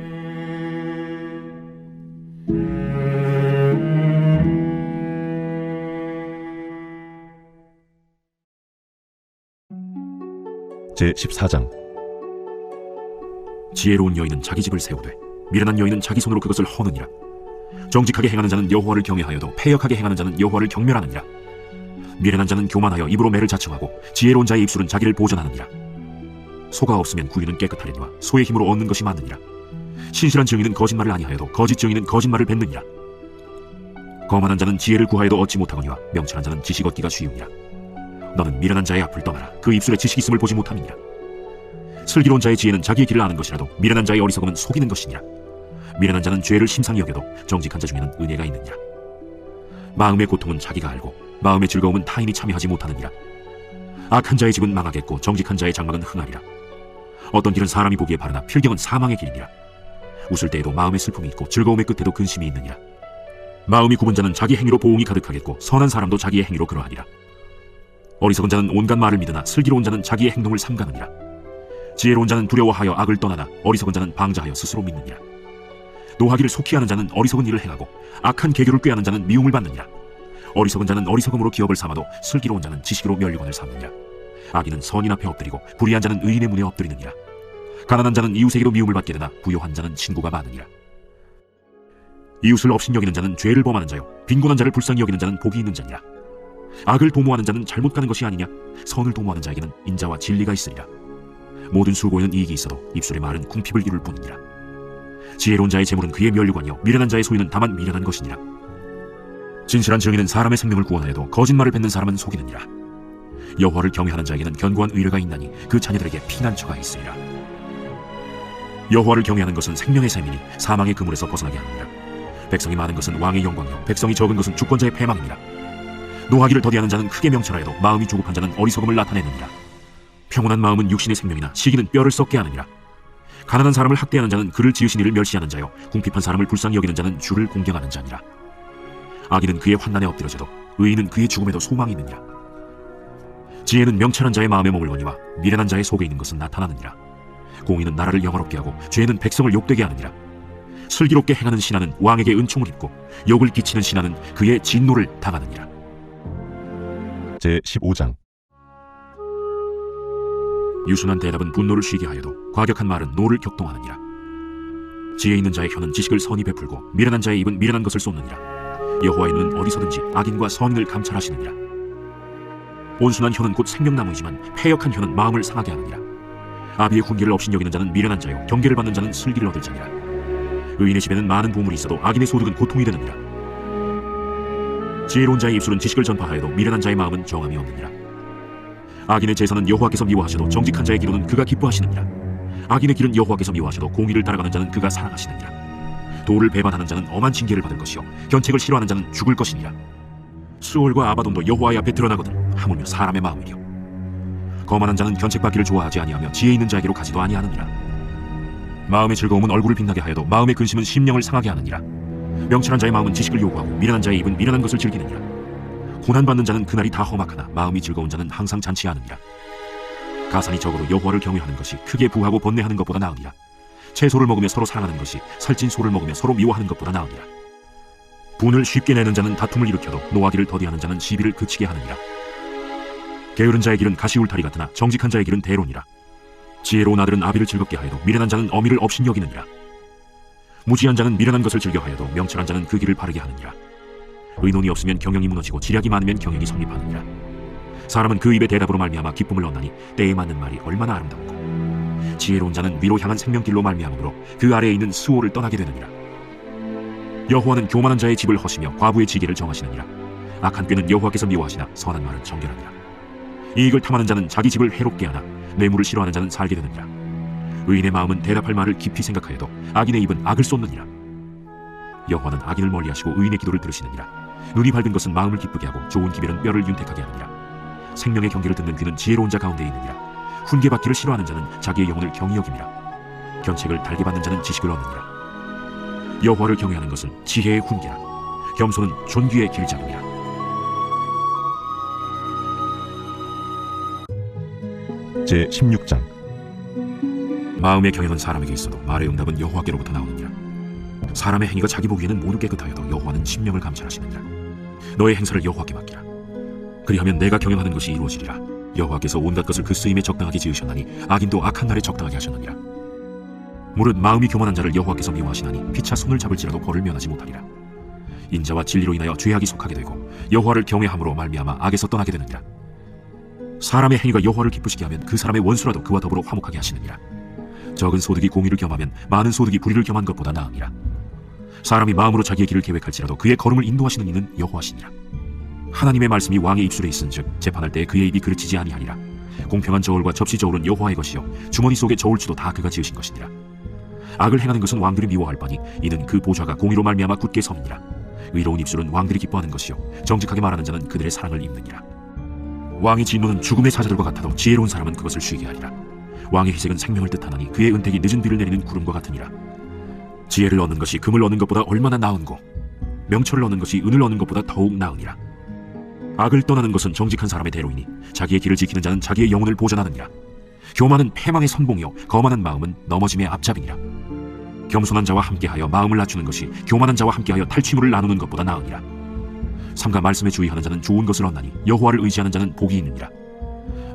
제14장. 지혜로운 여인은 자기 집을 세우되 미련한 여인은 자기 손으로 그것을 허느니라. 정직하게 행하는 자는 여호와를 경외하여도 패역하게 행하는 자는 여호와를 경멸하느니라. 미련한 자는 교만하여 입으로 매를 자청하고 지혜로운 자의 입술은 자기를 보전하느니라. 소가 없으면 구유는 깨끗하려니와 소의 힘으로 얻는 것이 많느니라. 신실한 증인은 거짓말을 아니하여도 거짓 증인은 거짓말을 뱉느니라. 거만한 자는 지혜를 구하여도 얻지 못하거니와 명철한 자는 지식 얻기가 쉬우니라. 너는 미련한 자의 앞을 떠나라. 그 입술에 지식이 있음을 보지 못함이니라. 슬기로운 자의 지혜는 자기의 길을 아는 것이라도 미련한 자의 어리석음은 속이는 것이니라. 미련한 자는 죄를 심상히 여겨도 정직한 자 중에는 은혜가 있느니라. 마음의 고통은 자기가 알고 마음의 즐거움은 타인이 참여하지 못하느니라. 악한 자의 집은 망하겠고 정직한 자의 장막은 흥하리라. 어떤 길은 사람이 보기에 바르나 필경은 사망의 길이니라. 웃을 때에도 마음의 슬픔이 있고 즐거움의 끝에도 근심이 있느니라. 마음이 굽은 자는 자기 행위로 보응이 가득하겠고 선한 사람도 자기의 행위로 그러하리라. 어리석은 자는 온갖 말을 믿으나 슬기로운 자는 자기의 행동을 삼가느니라. 지혜로운 자는 두려워하여 악을 떠나나 어리석은 자는 방자하여 스스로 믿느니라. 노하기를 속히 하는 자는 어리석은 일을 행하고 악한 계교를 꾀하는 자는 미움을 받느니라. 어리석은 자는 어리석음으로 기업을 삼아도 슬기로운 자는 지식으로 면류관을 삼느니라. 악인은 선인 앞에 엎드리고 불의한 자는 의인의 문에 엎드리느니라. 가난한 자는 이웃에게도 미움을 받게 되나 부요한 자는 친구가 많으니라. 이웃을 업신여기는 자는 죄를 범하는 자요 빈곤한 자를 불쌍히 여기는 자는 복이 있는 자니라. 악을 도모하는 자는 잘못 가는 것이 아니냐. 선을 도모하는 자에게는 인자와 진리가 있으리라. 모든 술고에는 이익이 있어도 입술의 말은 궁핍을 이룰 뿐이니라. 지혜로운 자의 재물은 그의 면류관이요 미련한 자의 소유는 다만 미련한 것이니라. 진실한 증인은 사람의 생명을 구원하여도 거짓말을 뱉는 사람은 속이느니라. 여호와를 경외하는 자에게는 견고한 의뢰가 있나니 그 자녀들에게 피난처가 있으리라. 여호와를 경외하는 것은 생명의 샘이니 사망의 그물에서 벗어나게 하느니라. 백성이 많은 것은 왕의 영광이요 백성이 적은 것은 주권자의 패망이니라. 노하기를 더디하는 자는 크게 명철하여도 마음이 조급한 자는 어리석음을 나타내느니라. 평온한 마음은 육신의 생명이나 시기는 뼈를 썩게 하느니라. 가난한 사람을 학대하는 자는 그를 지으신 이를 멸시하는 자요 궁핍한 사람을 불쌍히 여기는 자는 주를 공경하는 자니라. 악인은 그의 환난에 엎드려져도 의인은 그의 죽음에도 소망이 있느니라. 지혜는 명철한 자의 마음에 머물거니와 미련한 자의 속에 있는 것은 나타나느니라. 공의는 나라를 영화롭게 하고 죄는 백성을 욕되게 하느니라. 슬기롭게 행하는 신하는 왕에게 은총을 입고 욕을 끼치는 신하는 그의 진노를 당하느니라. 제15장. 유순한 대답은 분노를 쉬게 하여도 과격한 말은 노를 격동하느니라. 지혜 있는 자의 혀는 지식을 선히 베풀고 미련한 자의 입은 미련한 것을 쏟느니라. 여호와의 눈은 어디서든지 악인과 선인을 감찰하시느니라. 온순한 혀는 곧 생명나무이지만 패역한 혀는 마음을 상하게 하느니라. 아비의 훈계를 업신여기는 자는 미련한 자요 경계를 받는 자는 슬기를 얻을 자니라. 의인의 집에는 많은 보물이 있어도 악인의 소득은 고통이 되느니라. 지혜로운 자의 입술은 지식을 전파하여도 미련한 자의 마음은 정함이 없느니라. 악인의 제사는 여호와께서 미워하셔도 정직한 자의 기로는 그가 기뻐하시느니라. 악인의 길은 여호와께서 미워하셔도 공의를 따라가는 자는 그가 사랑하시느니라. 도를 배반하는 자는 엄한 징계를 받을 것이요 견책을 싫어하는 자는 죽을 것이니라. 수월과 아바돈도 여호와의 앞에 드러나거든 하물며 사람의 마음이요 거만한 자는 견책받기를 좋아하지 아니하며 지혜 있는 자에게로 가지도 아니하느니라. 마음의 즐거움은 얼굴을 빛나게 하여도 마음의 근심은 심령을 상하게 하느니라. 명철한 자의 마음은 지식을 요구하고 미련한 자의 입은 미련한 것을 즐기느니라. 고난받는 자는 그날이 다 험악하나 마음이 즐거운 자는 항상 잔치하느니라. 가산이 적어도 여호와를 경외하는 것이 크게 부하고 번뇌하는 것보다 나으니라. 채소를 먹으며 서로 사랑하는 것이 살찐 소를 먹으며 서로 미워하는 것보다 나으니라. 분을 쉽게 내는 자는 다툼을 일으켜도 노하기를 더디하는 자는 시비를 그치게 하느니라. 게으른 자의 길은 가시울타리 같으나 정직한 자의 길은 대론이라. 지혜로운 아들은 아비를 즐겁게 하여도 미련한 자는 어미를 업신여기느니라. 무지한 자는 미련한 것을 즐겨하여도 명철한 자는 그 길을 바르게 하느니라. 의논이 없으면 경영이 무너지고 지략이 많으면 경영이 성립하느니라. 사람은 그 입의 대답으로 말미암아 기쁨을 얻나니 때에 맞는 말이 얼마나 아름답고 지혜로운 자는 위로 향한 생명길로 말미암으로 그 아래에 있는 수호를 떠나게 되느니라. 여호와는 교만한 자의 집을 허시며 과부의 지게를 정하시느니라. 악한 꾀는 여호와께서 미워하시나 선한 말은 정결하니라. 이익을 탐하는 자는 자기 집을 해롭게 하나 뇌물을 싫어하는 자는 살게 되느니라. 의인의 마음은 대답할 말을 깊이 생각하여도 악인의 입은 악을 쏟느니라. 여호와는 악인을 멀리하시고 의인의 기도를 들으시느니라. 눈이 밝은 것은 마음을 기쁘게 하고 좋은 기별은 뼈를 윤택하게 하느니라. 생명의 경계를 듣는 귀는 지혜로운 자 가운데 있느니라. 훈계받기를 싫어하는 자는 자기의 영혼을 경히 여김이라. 견책을 달게 받는 자는 지식을 얻느니라. 여호와를 경외하는 것은 지혜의 훈계라. 겸손은 존귀의 길잡이니라. 제 16장. 마음의 경영은 사람에게 있어도 말의 응답은 여호와께로부터 나오느니라. 사람의 행위가 자기 보기에는 모두 깨끗하여도 여호와는 심령을 감찰하시느니라. 너의 행사를 여호와께 맡기라. 그리하면 내가 경영하는 것이 이루어지리라. 여호와께서 온갖 것을 그 쓰임에 적당하게 지으셨나니 악인도 악한 날에 적당하게 하셨느니라. 무릇 마음이 교만한 자를 여호와께서 미워하시나니 피차 손을 잡을지라도 벌을 면하지 못하리라. 인자와 진리로 인하여 죄악이 속하게 되고 여호와를 경외함으로 말미암아 악에서 떠나게 되느니라. 사람의 행위가 여호와를 기쁘시게 하면 그 사람의 원수라도 그와 더불어 화목하게 하시느니라. 적은 소득이 공의를 겸하면 많은 소득이 불의를 겸한 것보다 나으니라. 사람이 마음으로 자기의 길을 계획할지라도 그의 걸음을 인도하시는 이는 여호와시니라. 하나님의 말씀이 왕의 입술에 있은즉 재판할 때에 그의 입이 그르치지 아니하리라. 공평한 저울과 접시 저울은 여호와의 것이요 주머니 속의 저울추도 다 그가 지으신 것이니라. 악을 행하는 것은 왕들이 미워할 바니 이는 그 보좌가 공의로 말미암아 굳게 섬니라. 의로운 입술은 왕들이 기뻐하는 것이요 정직하게 말하는 자는 그들의 사랑을 입느니라. 왕의 진노는 죽음의 사자들과 같아도 지혜로운 사람은 그것을 쉬게 하리라. 왕의 희색은 생명을 뜻하나니 그의 은택이 늦은 비를 내리는 구름과 같으니라. 지혜를 얻는 것이 금을 얻는 것보다 얼마나 나은고 명철을 얻는 것이 은을 얻는 것보다 더욱 나으니라. 악을 떠나는 것은 정직한 사람의 대로이니 자기의 길을 지키는 자는 자기의 영혼을 보전하느니라. 교만은 패망의 선봉이요 거만한 마음은 넘어짐의 앞잡이니라. 겸손한 자와 함께하여 마음을 낮추는 것이 교만한 자와 함께하여 탈취물을 나누는 것보다 나으니라. 삼가 말씀에 주의하는 자는 좋은 것을 얻나니 여호와를 의지하는 자는 복이 있느니라.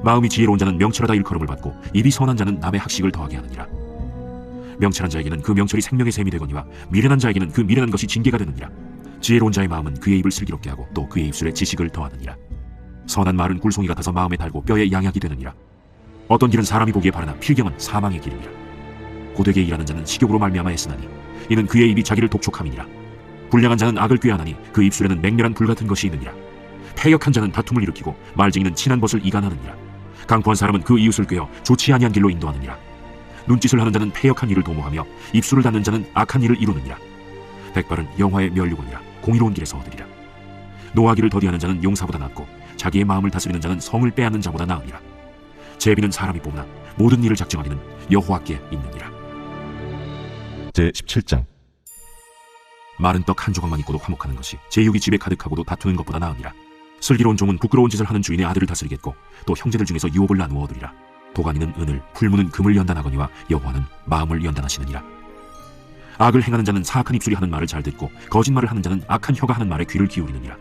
마음이 지혜로운 자는 명철하다 일컬음을 받고 입이 선한 자는 남의 학식을 더하게 하느니라. 명철한 자에게는 그 명철이 생명의 샘이 되거니와 미련한 자에게는 그 미련한 것이 징계가 되느니라. 지혜로운 자의 마음은 그의 입을 슬기롭게 하고 또 그의 입술에 지식을 더하느니라. 선한 말은 꿀송이 같아서 마음에 달고 뼈에 양약이 되느니라. 어떤 길은 사람이 보기에 바르나 필경은 사망의 길이니라. 고되게 일하는 자는 식욕으로 말미암아 애쓰나니 이는 그의 입이 자기를 독촉함이니라. 불량한 자는 악을 꾀하나니 그 입술에는 맹렬한 불 같은 것이 있느니라. 패역한 자는 다툼을 일으키고 말쟁이는 친한 벗을 이간하느니라. 강포한 사람은 그 이웃을 꾀어 좋지 아니한 길로 인도하느니라. 눈짓을 하는 자는 패역한 일을 도모하며 입술을 닫는 자는 악한 일을 이루느니라. 백발은 영화의 면류관이라 공의로운 길에서 얻으리라. 노하기를 더디하는 자는 용사보다 낫고 자기의 마음을 다스리는 자는 성을 빼앗는 자보다 나으니라. 제비는 사람이 뽑나 모든 일을 작정하기는 여호와께 있느니라. 제 17장. 마른 떡 한 조각만 있고도 화목하는 것이 제육이 집에 가득하고도 다투는 것보다 나으니라. 슬기로운 종은 부끄러운 짓을 하는 주인의 아들을 다스리겠고 또 형제들 중에서 유업을 나누어 얻으리라. 도가니는 은을 풀무는 금을 연단하거니와 여호와는 마음을 연단하시느니라. 악을 행하는 자는 사악한 입술이 하는 말을 잘 듣고 거짓말을 하는 자는 악한 혀가 하는 말에 귀를 기울이느니라.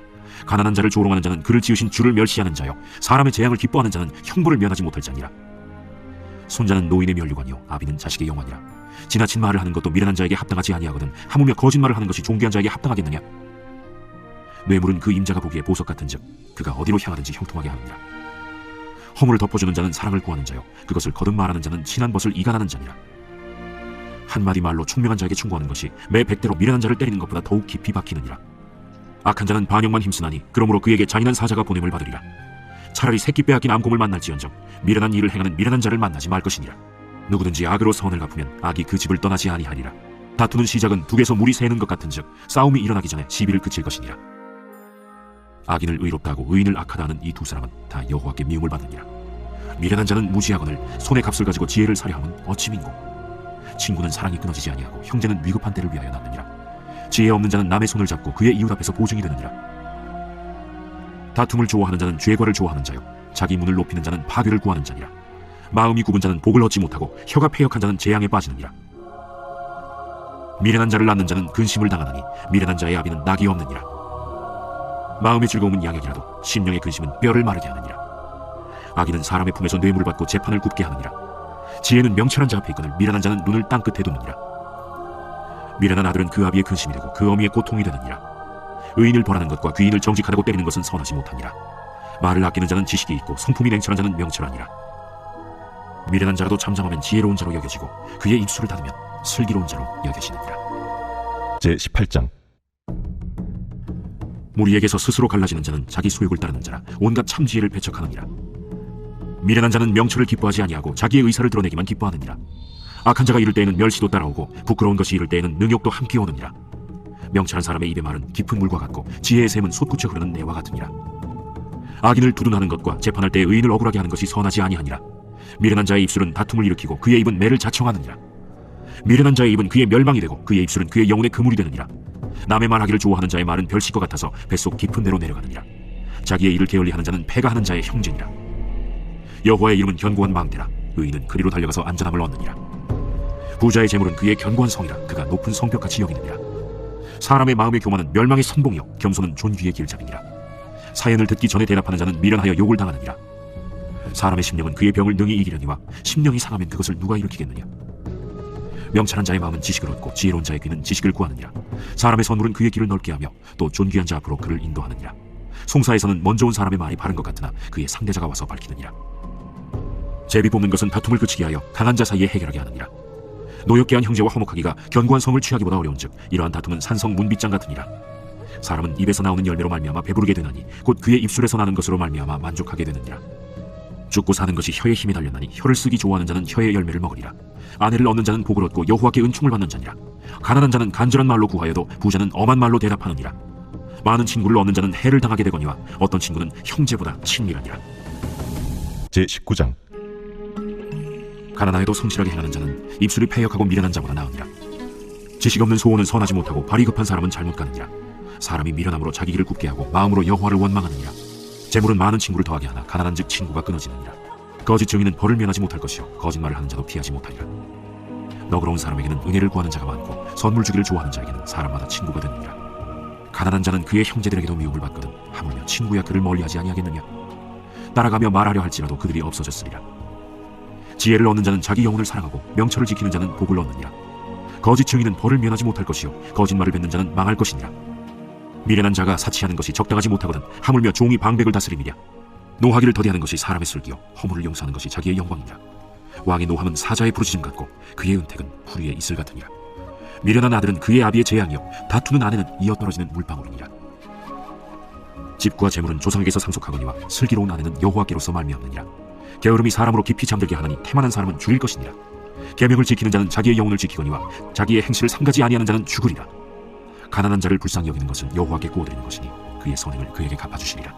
가난한 자를 조롱하는 자는 그를 지으신 주를 멸시하는 자요 사람의 재앙을 기뻐하는 자는 형벌을 면하지 못할 자니라. 손자는 노인의 면류관이요 아비는 자식의 영화니라. 지나친 말을 하는 것도 미련한 자에게 합당하지 아니하거든 하무며 거짓말을 하는 것이 존귀한 자에게 합당하겠느냐. 뇌물은 그 임자가 보기에 보석 같은즉 그가 어디로 향하든지 형통하게 하느니라. 허물을 덮어주는 자는 사랑을 구하는 자요 그것을 거듭 말하는 자는 친한 벗을 이간하는 자니라. 한마디 말로 총명한 자에게 충고하는 것이 매 100대로 미련한 자를 때리는 것보다 더욱 깊이 박히느니라. 악한 자는 반역만 힘쓰나니 그러므로 그에게 잔인한 사자가 보냄을 받으리라. 차라리 새끼 빼앗긴 암곰을 만날지언정 미련한 일을 행하는 미련한 자를 만나지 말 것이니라. 누구든지 악으로 선을 갚으면 악이 그 집을 떠나지 아니하리라. 다투는 시작은 둑에서 물이 새는 것 같은즉 싸움이 일어나기 전에 시비를 그칠 것이니라. 악인을 의롭다 하고 의인을 악하다 하는 이 두 사람은 다 여호와께 미움을 받느니라. 미련한 자는 무지하거늘 손의 값을 가지고 지혜를 사려함은 어찌민고. 친구는 사랑이 끊어지지 아니하고 형제는 위급한 때를 위하여 남느니라. 지혜 없는 자는 남의 손을 잡고 그의 이웃 앞에서 보증이 되느니라. 다툼을 좋아하는 자는 죄과를 좋아하는 자요 자기 문을 높이는 자는 파괴를 구하는 자니라. 마음이 굽은 자는 복을 얻지 못하고 혀가 패역한 자는 재앙에 빠지느니라. 미련한 자를 낳는 자는 근심을 당하나니 미련한 자의 아비는 낙이 없느니라. 마음의 즐거움은 양약이라도 심령의 근심은 뼈를 마르게 하느니라. 악인은 사람의 품에서 뇌물을 받고 재판을 굽게 하느니라. 지혜는 명철한 자 앞에 있거늘 미련한 자는 눈을 땅끝에 두느니라. 미련한 아들은 그 아비의 근심이 되고 그 어미의 고통이 되느니라. 의인을 벌하는 것과 귀인을 정직하다고 때리는 것은 선하지 못하니라. 말을 아끼는 자는 지식이 있고 성품이 냉철한 자는 명철하니라. 미련한 자라도 잠잠하면 지혜로운 자로 여겨지고 그의 입술을 닫으면 슬기로운 자로 여겨지느니라. 제 18장. 무리에게서 스스로 갈라지는 자는 자기 소욕을 따르는 자라 온갖 참지혜를 배척하느니라. 미련한 자는 명철을 기뻐하지 아니하고 자기의 의사를 드러내기만 기뻐하느니라. 악한 자가 이를 때에는 멸시도 따라오고 부끄러운 것이 이를 때에는 능욕도 함께 오느니라. 명철한 사람의 입의 말은 깊은 물과 같고 지혜의 샘은 솟구쳐 흐르는 내와 같으니라. 악인을 두둔하는 것과 재판할 때 의인을 억울하게 하는 것이 선하지 아니하니라. 미련한 자의 입술은 다툼을 일으키고 그의 입은 매를 자청하느니라. 미련한 자의 입은 그의 멸망이 되고 그의 입술은 그의 영혼의 그물이 되느니라. 남의 말하기를 좋아하는 자의 말은 별식과 같아서 뱃속 깊은 데로 내려가느니라. 자기의 일을 게을리하는 자는 패가 하는 자의 형제니라. 여호와의 이름은 견고한 망대라. 의인은 그리로 달려가서 안전함을 얻느니라. 부자의 재물은 그의 견고한 성이라. 그가 높은 성벽같이 여기느니라. 사람의 마음의 교만은 멸망의 선봉이요 겸손은 존귀의 길잡이니라. 사연을 듣기 전에 대답하는 자는 미련하여 욕을 당하느니라. 사람의 심령은 그의 병을 능히 이기려니와 심령이 상하면 그것을 누가 일으키겠느냐. 명철한 자의 마음은 지식을 얻고 지혜로운 자의 귀는 지식을 구하느니라. 사람의 선물은 그의 길을 넓게 하며 또 존귀한 자 앞으로 그를 인도하느니라. 송사에서는 먼저 온 사람의 말이 바른 것 같으나 그의 상대자가 와서 밝히느니라. 제비 뽑는 것은 다툼을 그치게 하여 강한 자 사이에 해결하게 하느니라. 노엽게 한 형제와 화목하기가 견고한 성을 취하기보다 어려운즉 이러한 다툼은 산성 문빗장 같으니라. 사람은 입에서 나오는 열매로 말미암아 배부르게 되나니 곧 그의 입술에서 나는 것으로 말미암아 만족하게 되느니라. 죽고 사는 것이 혀의 힘이 달렸나니 혀를 쓰기 좋아하는 자는 혀의 열매를 먹으리라. 아내를 얻는 자는 복을 얻고 여호와께 은총을 받는 자니라. 가난한 자는 간절한 말로 구하여도 부자는 엄한 말로 대답하느니라. 많은 친구를 얻는 자는 해를 당하게 되거니와 어떤 친구는 형제보다 친밀하니라. 제 19장. 가난하여도 성실하게 행하는 자는 입술이 패역하고 미련한 자보다 나으니라. 지식 없는 소원은 선하지 못하고 발이 급한 사람은 잘못 가느니라. 사람이 미련함으로 자기 길을 굽게 하고 마음으로 여호와를 원망하느니라. 재물은 많은 친구를 더하게 하나 가난한즉 친구가 끊어지느니라. 거짓 증인은 벌을 면하지 못할 것이요 거짓말을 하는 자도 피하지 못하리라. 너그러운 사람에게는 은혜를 구하는 자가 많고 선물 주기를 좋아하는 자에게는 사람마다 친구가 되느니라. 가난한 자는 그의 형제들에게도 미움을 받거든 하물며 친구야 그를 멀리하지 아니하겠느냐. 따라가며 말하려 할지라도 그들이 없어졌으리라. 지혜를 얻는 자는 자기 영혼을 사랑하고 명철을 지키는 자는 복을 얻느니라. 거짓 증인은 벌을 면하지 못할 것이요 거짓말을 뱉는 자는 망할 것이니라. 미련한 자가 사치하는 것이 적당하지 못하거든 하물며 종이 방백을 다스리느냐. 노하기를 더디하는 것이 사람의 슬기요 허물을 용서하는 것이 자기의 영광이니라. 왕의 노함은 사자의 부르짖음 같고 그의 은택은 풀위의 이슬 같으니라. 미련한 아들은 그의 아비의 재앙이요 다투는 아내는 이어떨어지는 물방울이니라. 집과 재물은 조상에게서 상속하거니와 슬기로운 아내는 여호와께로서 말미암느니라. 게으름이 사람으로 깊이 잠들게 하나니 태만한 사람은 죽일 것이니라. 계명을 지키는 자는 자기의 영혼을 지키거니와 자기의 행실을 삼가지 아니하는 자는 죽으리라. 가난한 자를 불쌍히 여기는 것은 여호와께 구워드리는 것이니 그의 선행을 그에게 갚아주시리라.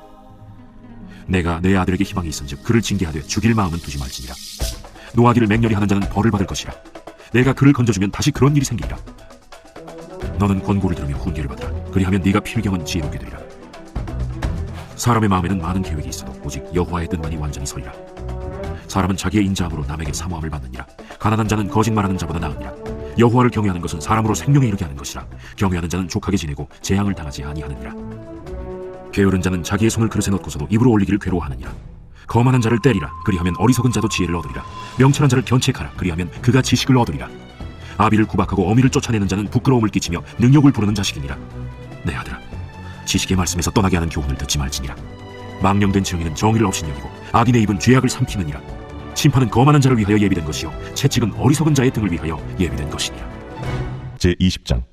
내가 내 아들에게 희망이 있은즉 그를 징계하되 죽일 마음은 두지 말지니라. 노하기를 맹렬히 하는 자는 벌을 받을 것이라. 내가 그를 건져주면 다시 그런 일이 생기리라. 너는 권고를 들으며 훈계를 받으라. 그리하면 네가 필경은 지혜롭게 되리라. 사람의 마음에는 많은 계획이 있어도 오직 여호와의 뜻만이 완전히 서리라. 사람은 자기의 인자함으로 남에게 사모함을 받느니라. 가난한 자는 거짓말하는 자보다 나으니라. 여호와를 경외하는 것은 사람으로 생명에 이르게 하는 것이라. 경외하는 자는 족하게 지내고 재앙을 당하지 아니하느니라. 게으른 자는 자기의 손을 그릇에 넣고서도 입으로 올리기를 괴로워하느니라. 거만한 자를 때리라. 그리하면 어리석은 자도 지혜를 얻으리라. 명철한 자를 견책하라. 그리하면 그가 지식을 얻으리라. 아비를 구박하고 어미를 쫓아내는 자는 부끄러움을 끼치며 능욕을 부르는 자식이니라. 내 아들아, 지식의 말씀에서 떠나게 하는 교훈을 듣지 말지니라. 망령된 증인은 정의를 없이 여기고 악인의 입은 죄악을 삼키느니라. 심판은 거만한 자를 위하여 예비된 것이요 채찍은 어리석은 자의 등을 위하여 예비된 것이니라. 제 20장.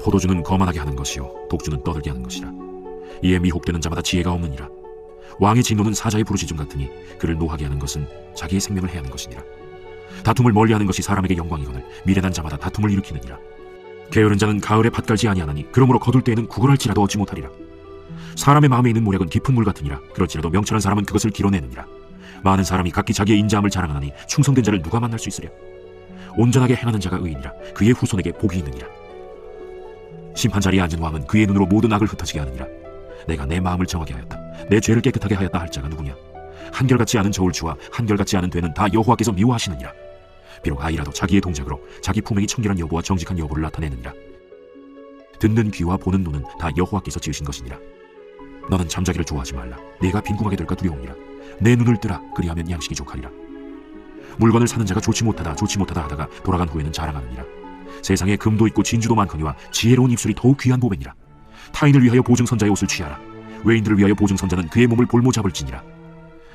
포도주는 거만하게 하는 것이요 독주는 떠들게 하는 것이라. 이에 미혹되는 자마다 지혜가 없느니라. 왕의 진노는 사자의 부르짖음 같으니 그를 노하게 하는 것은 자기의 생명을 해하는 것이니라. 다툼을 멀리하는 것이 사람에게 영광이거늘 미련한 자마다 다툼을 일으키느니라. 게으른 자는 가을에 밭 갈지 아니하나니 그러므로 거둘 때에는 구걸할지라도 얻지 못하리라. 사람의 마음에 있는 모략은 깊은 물 같으니라. 그럴지라도 명철한 사람은 그것을 길어내느니라. 많은 사람이 각기 자기의 인자함을 자랑하나니 충성된 자를 누가 만날 수 있으랴. 온전하게 행하는 자가 의인이라. 그의 후손에게 복이 있느니라. 심판 자리에 앉은 왕은 그의 눈으로 모든 악을 흩어지게 하느니라. 내가 내 마음을 정하게 하였다. 내 죄를 깨끗하게 하였다 할 자가 누구냐. 한결같지 않은 저울추와 한결같지 않은 되는 다 여호와께서 미워하시느니라. 비록 아이라도 자기의 동작으로 자기 품행이 청결한 여부와 정직한 여부를 나타내느니라. 듣는 귀와 보는 눈은 다 여호와께서 지으신 것이니라. 너는 잠자기를 좋아하지 말라. 네가 빈궁하게 될까 두려우니라. 내 눈을 뜨라. 그리하면 양식이 족하리라. 물건을 사는 자가 좋지 못하다 하다가 돌아간 후에는 자랑하느니라. 세상에 금도 있고 진주도 많거니와 지혜로운 입술이 더욱 귀한 보배니라. 타인을 위하여 보증선자의 옷을 취하라. 외인들을 위하여 보증선자는 그의 몸을 볼모 잡을지니라.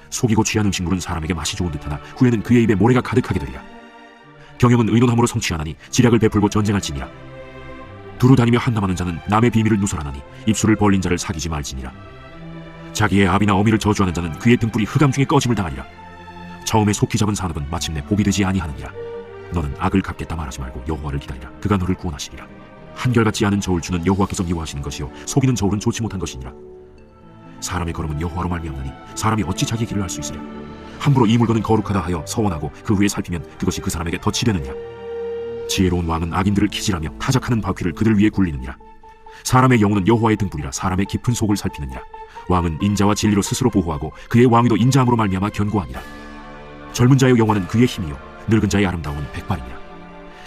속이고 취한 음식물은 사람에게 맛이 좋은 듯하나 후에는 그의 입에 모래가 가득하게 되리라. 경영은 의논함으로 성취하나니 지략을 베풀고 전쟁할지니라. 두루 다니며 한담하는 자는 남의 비밀을 누설하나니 입술을 벌린 자를 사귀지 말지니라. 자기의 아비나 어미를 저주하는 자는 그의 등불이 흑암 중에 꺼짐을 당하리라. 처음에 속히 잡은 산업은 마침내 복이 되지 아니하느니라. 너는 악을 갚겠다 말하지 말고 여호와를 기다리라. 그가 너를 구원하시리라. 한결같지 않은 저울 주는 여호와께서 미워하시는 것이요 속이는 저울은 좋지 못한 것이니라. 사람의 걸음은 여호와로 말미암나니 사람이 어찌 자기 길을 알 수 있으랴. 함부로 이 물건은 거룩하다 하여 서원하고 그 후에 살피면 그것이 그 사람에게 덫이 되느니라. 지혜로운 왕은 악인들을 기질하며 타작하는 바퀴를 그들 위에 굴리느니라. 사람의 영혼은 여호와의 등불이라 사람의 깊은 속을 살피느니라. 왕은 인자와 진리로 스스로 보호하고 그의 왕위도 인자함으로 말미암아 견고하니라. 젊은 자의 영화는 그의 힘이요 늙은 자의 아름다움은 백발이니라.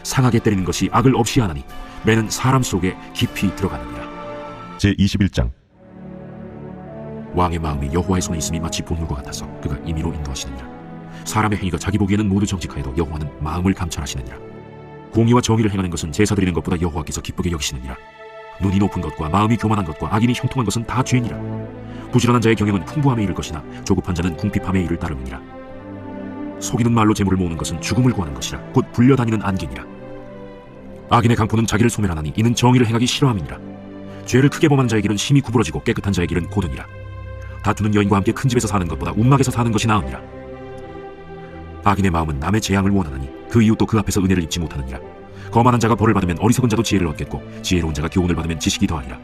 상하게 때리는 것이 악을 없이 하나니 매는 사람 속에 깊이 들어가느니라. 제21장. 왕의 마음이 여호와의 손에 있음이 마치 본물과 같아서 그가 임의로 인도하시느니라. 사람의 행위가 자기 보기에는 모두 정직하여도 여호와는 마음을 감찰하시느니라. 공의와 정의를 행하는 것은 제사 드리는 것보다 여호와께서 기쁘게 여기시느니라. 눈이 높은 것과 마음이 교만한 것과 악인이 형통한 것은 다 죄니라. 부지런한 자의 경영은 풍부함에 이를 것이나 조급한 자는 궁핍함에 이를 따르느니라. 속이는 말로 재물을 모으는 것은 죽음을 구하는 것이라 곧 불려다니는 안개니라. 악인의 강포는 자기를 소멸하나니 이는 정의를 행하기 싫어함이니라. 죄를 크게 범한 자의 길은 심히 구부러지고 깨끗한 자의 길은 고든이라. 다투는 여인과 함께 큰 집에서 사는 것보다 움막에서 사는 것이 나으니라. 악인의 마음은 남의 재앙을 원하나니 그 이웃도 그 앞에서 은혜를 입지 못하느니라. 거만한 자가 벌을 받으면 어리석은 자도 지혜를 얻겠고 지혜로운 자가 교훈을 받으면 지식이 더하리라.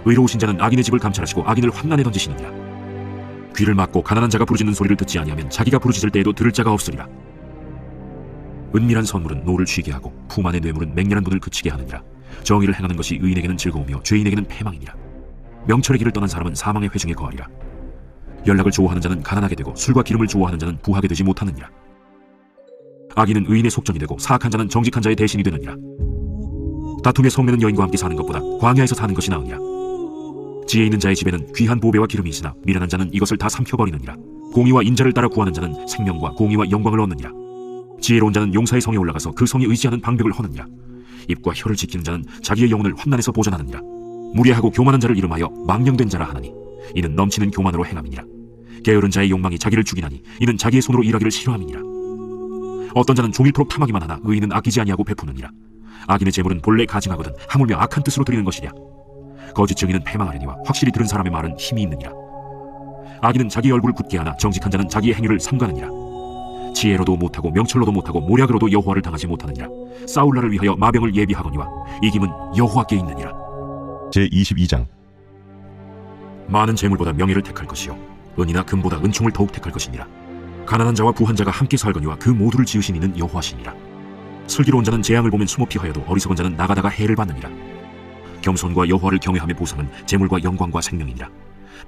의로우신 자는 악인의 집을 감찰하시고 악인을 환난에 던지시느니라. 귀를 막고 가난한 자가 부르짖는 소리를 듣지 아니하면 자기가 부르짖을 때에도 들을 자가 없으리라. 은밀한 선물은 노를 쉬게 하고 품 안의 뇌물은 맹렬한 분을 그치게 하느니라. 정의를 행하는 것이 의인에게는 즐거우며 죄인에게는 패망이니라. 명철의 길을 떠난 사람은 사망의 회중에 거하리라. 연락을 좋아하는 자는 가난하게 되고 술과 기름을 좋아하는 자는 부하게 되지 못하느니라. 악인은 의인의 속전이 되고 사악한 자는 정직한 자의 대신이 되느니라. 다툼에 성내는 여인과 함께 사는 것보다 광야에서 사는 것이 나으니라. 지혜 있는 자의 집에는 귀한 보배와 기름이 있으나 미련한 자는 이것을 다 삼켜버리느니라. 공의와 인자를 따라 구하는 자는 생명과 공의와 영광을 얻느니라. 지혜로운 자는 용사의 성에 올라가서 그 성에 의지하는 방벽을 허느니라. 입과 혀를 지키는 자는 자기의 영혼을 환난에서 보전하느니라. 무례하고 교만한 자를 이름하여 망령된 자라 하나니 이는 넘치는 교만으로 행함이니라. 게으른 자의 욕망이 자기를 죽이나니 이는 자기의 손으로 일하기를 싫어함이니라. 어떤 자는 종일토록 탐하기만 하나 의인은 아끼지 아니하고 베푸느니라. 악인의 재물은 본래 가증하거든 하물며 악한 뜻으로 드리는 것이랴. 거짓 증인은 패망하려니와 확실히 들은 사람의 말은 힘이 있느니라. 악인은 자기 얼굴을 굳게 하나 정직한 자는 자기의 행위를 삼가느니라. 지혜로도 못하고 명철로도 못하고 모략으로도 여호와를 당하지 못하느니라. 싸울 날을 위하여 마병을 예비하거니와 이김은 여호와께 있느니라. 제22장. 많은 재물보다 명예를 택할 것이요 은이나 금보다 은총을 더욱 택할 것이니라. 가난한 자와 부한 자가 함께 살거니와 그 모두를 지으신 이는 여호와시니라. 슬기로운 자는 재앙을 보면 숨어 피하여도 어리석은 자는 나가다가 해를 받느니라. 겸손과 여호와를 경외함의 보상은 재물과 영광과 생명이니라.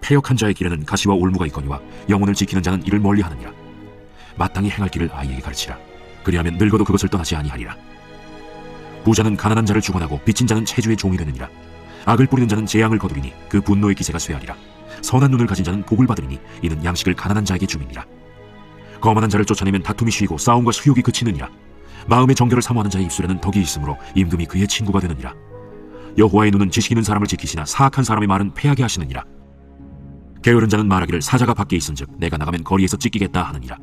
패역한 자의 길에는 가시와 올무가 있거니와 영혼을 지키는 자는 이를 멀리하느니라. 마땅히 행할 길을 아이에게 가르치라. 그리하면 늙어도 그것을 떠나지 아니하리라. 부자는 가난한 자를 주관하고 빚진 자는 체주의 종이 되느니라. 악을 뿌리는 자는 재앙을 거두리니 그 분노의 기세가 쇠하리라. 선한 눈을 가진 자는 복을 받으리니 이는 양식을 가난한 자에게 줌이니라. 거만한 자를 쫓아내면 다툼이 쉬고 싸움과 수욕이 그치느니라. 마음의 정결을 사모하는 자의 입술에는 덕이 있으므로 임금이 그의 친구가 되느니라. 여호와의 눈은 지식 있는 사람을 지키시나 사악한 사람의 말은 패하게 하시느니라. 게으른 자는 말하기를 사자가 밖에 있은즉 내가 나가면 거리에서 찢기겠다 하느니라.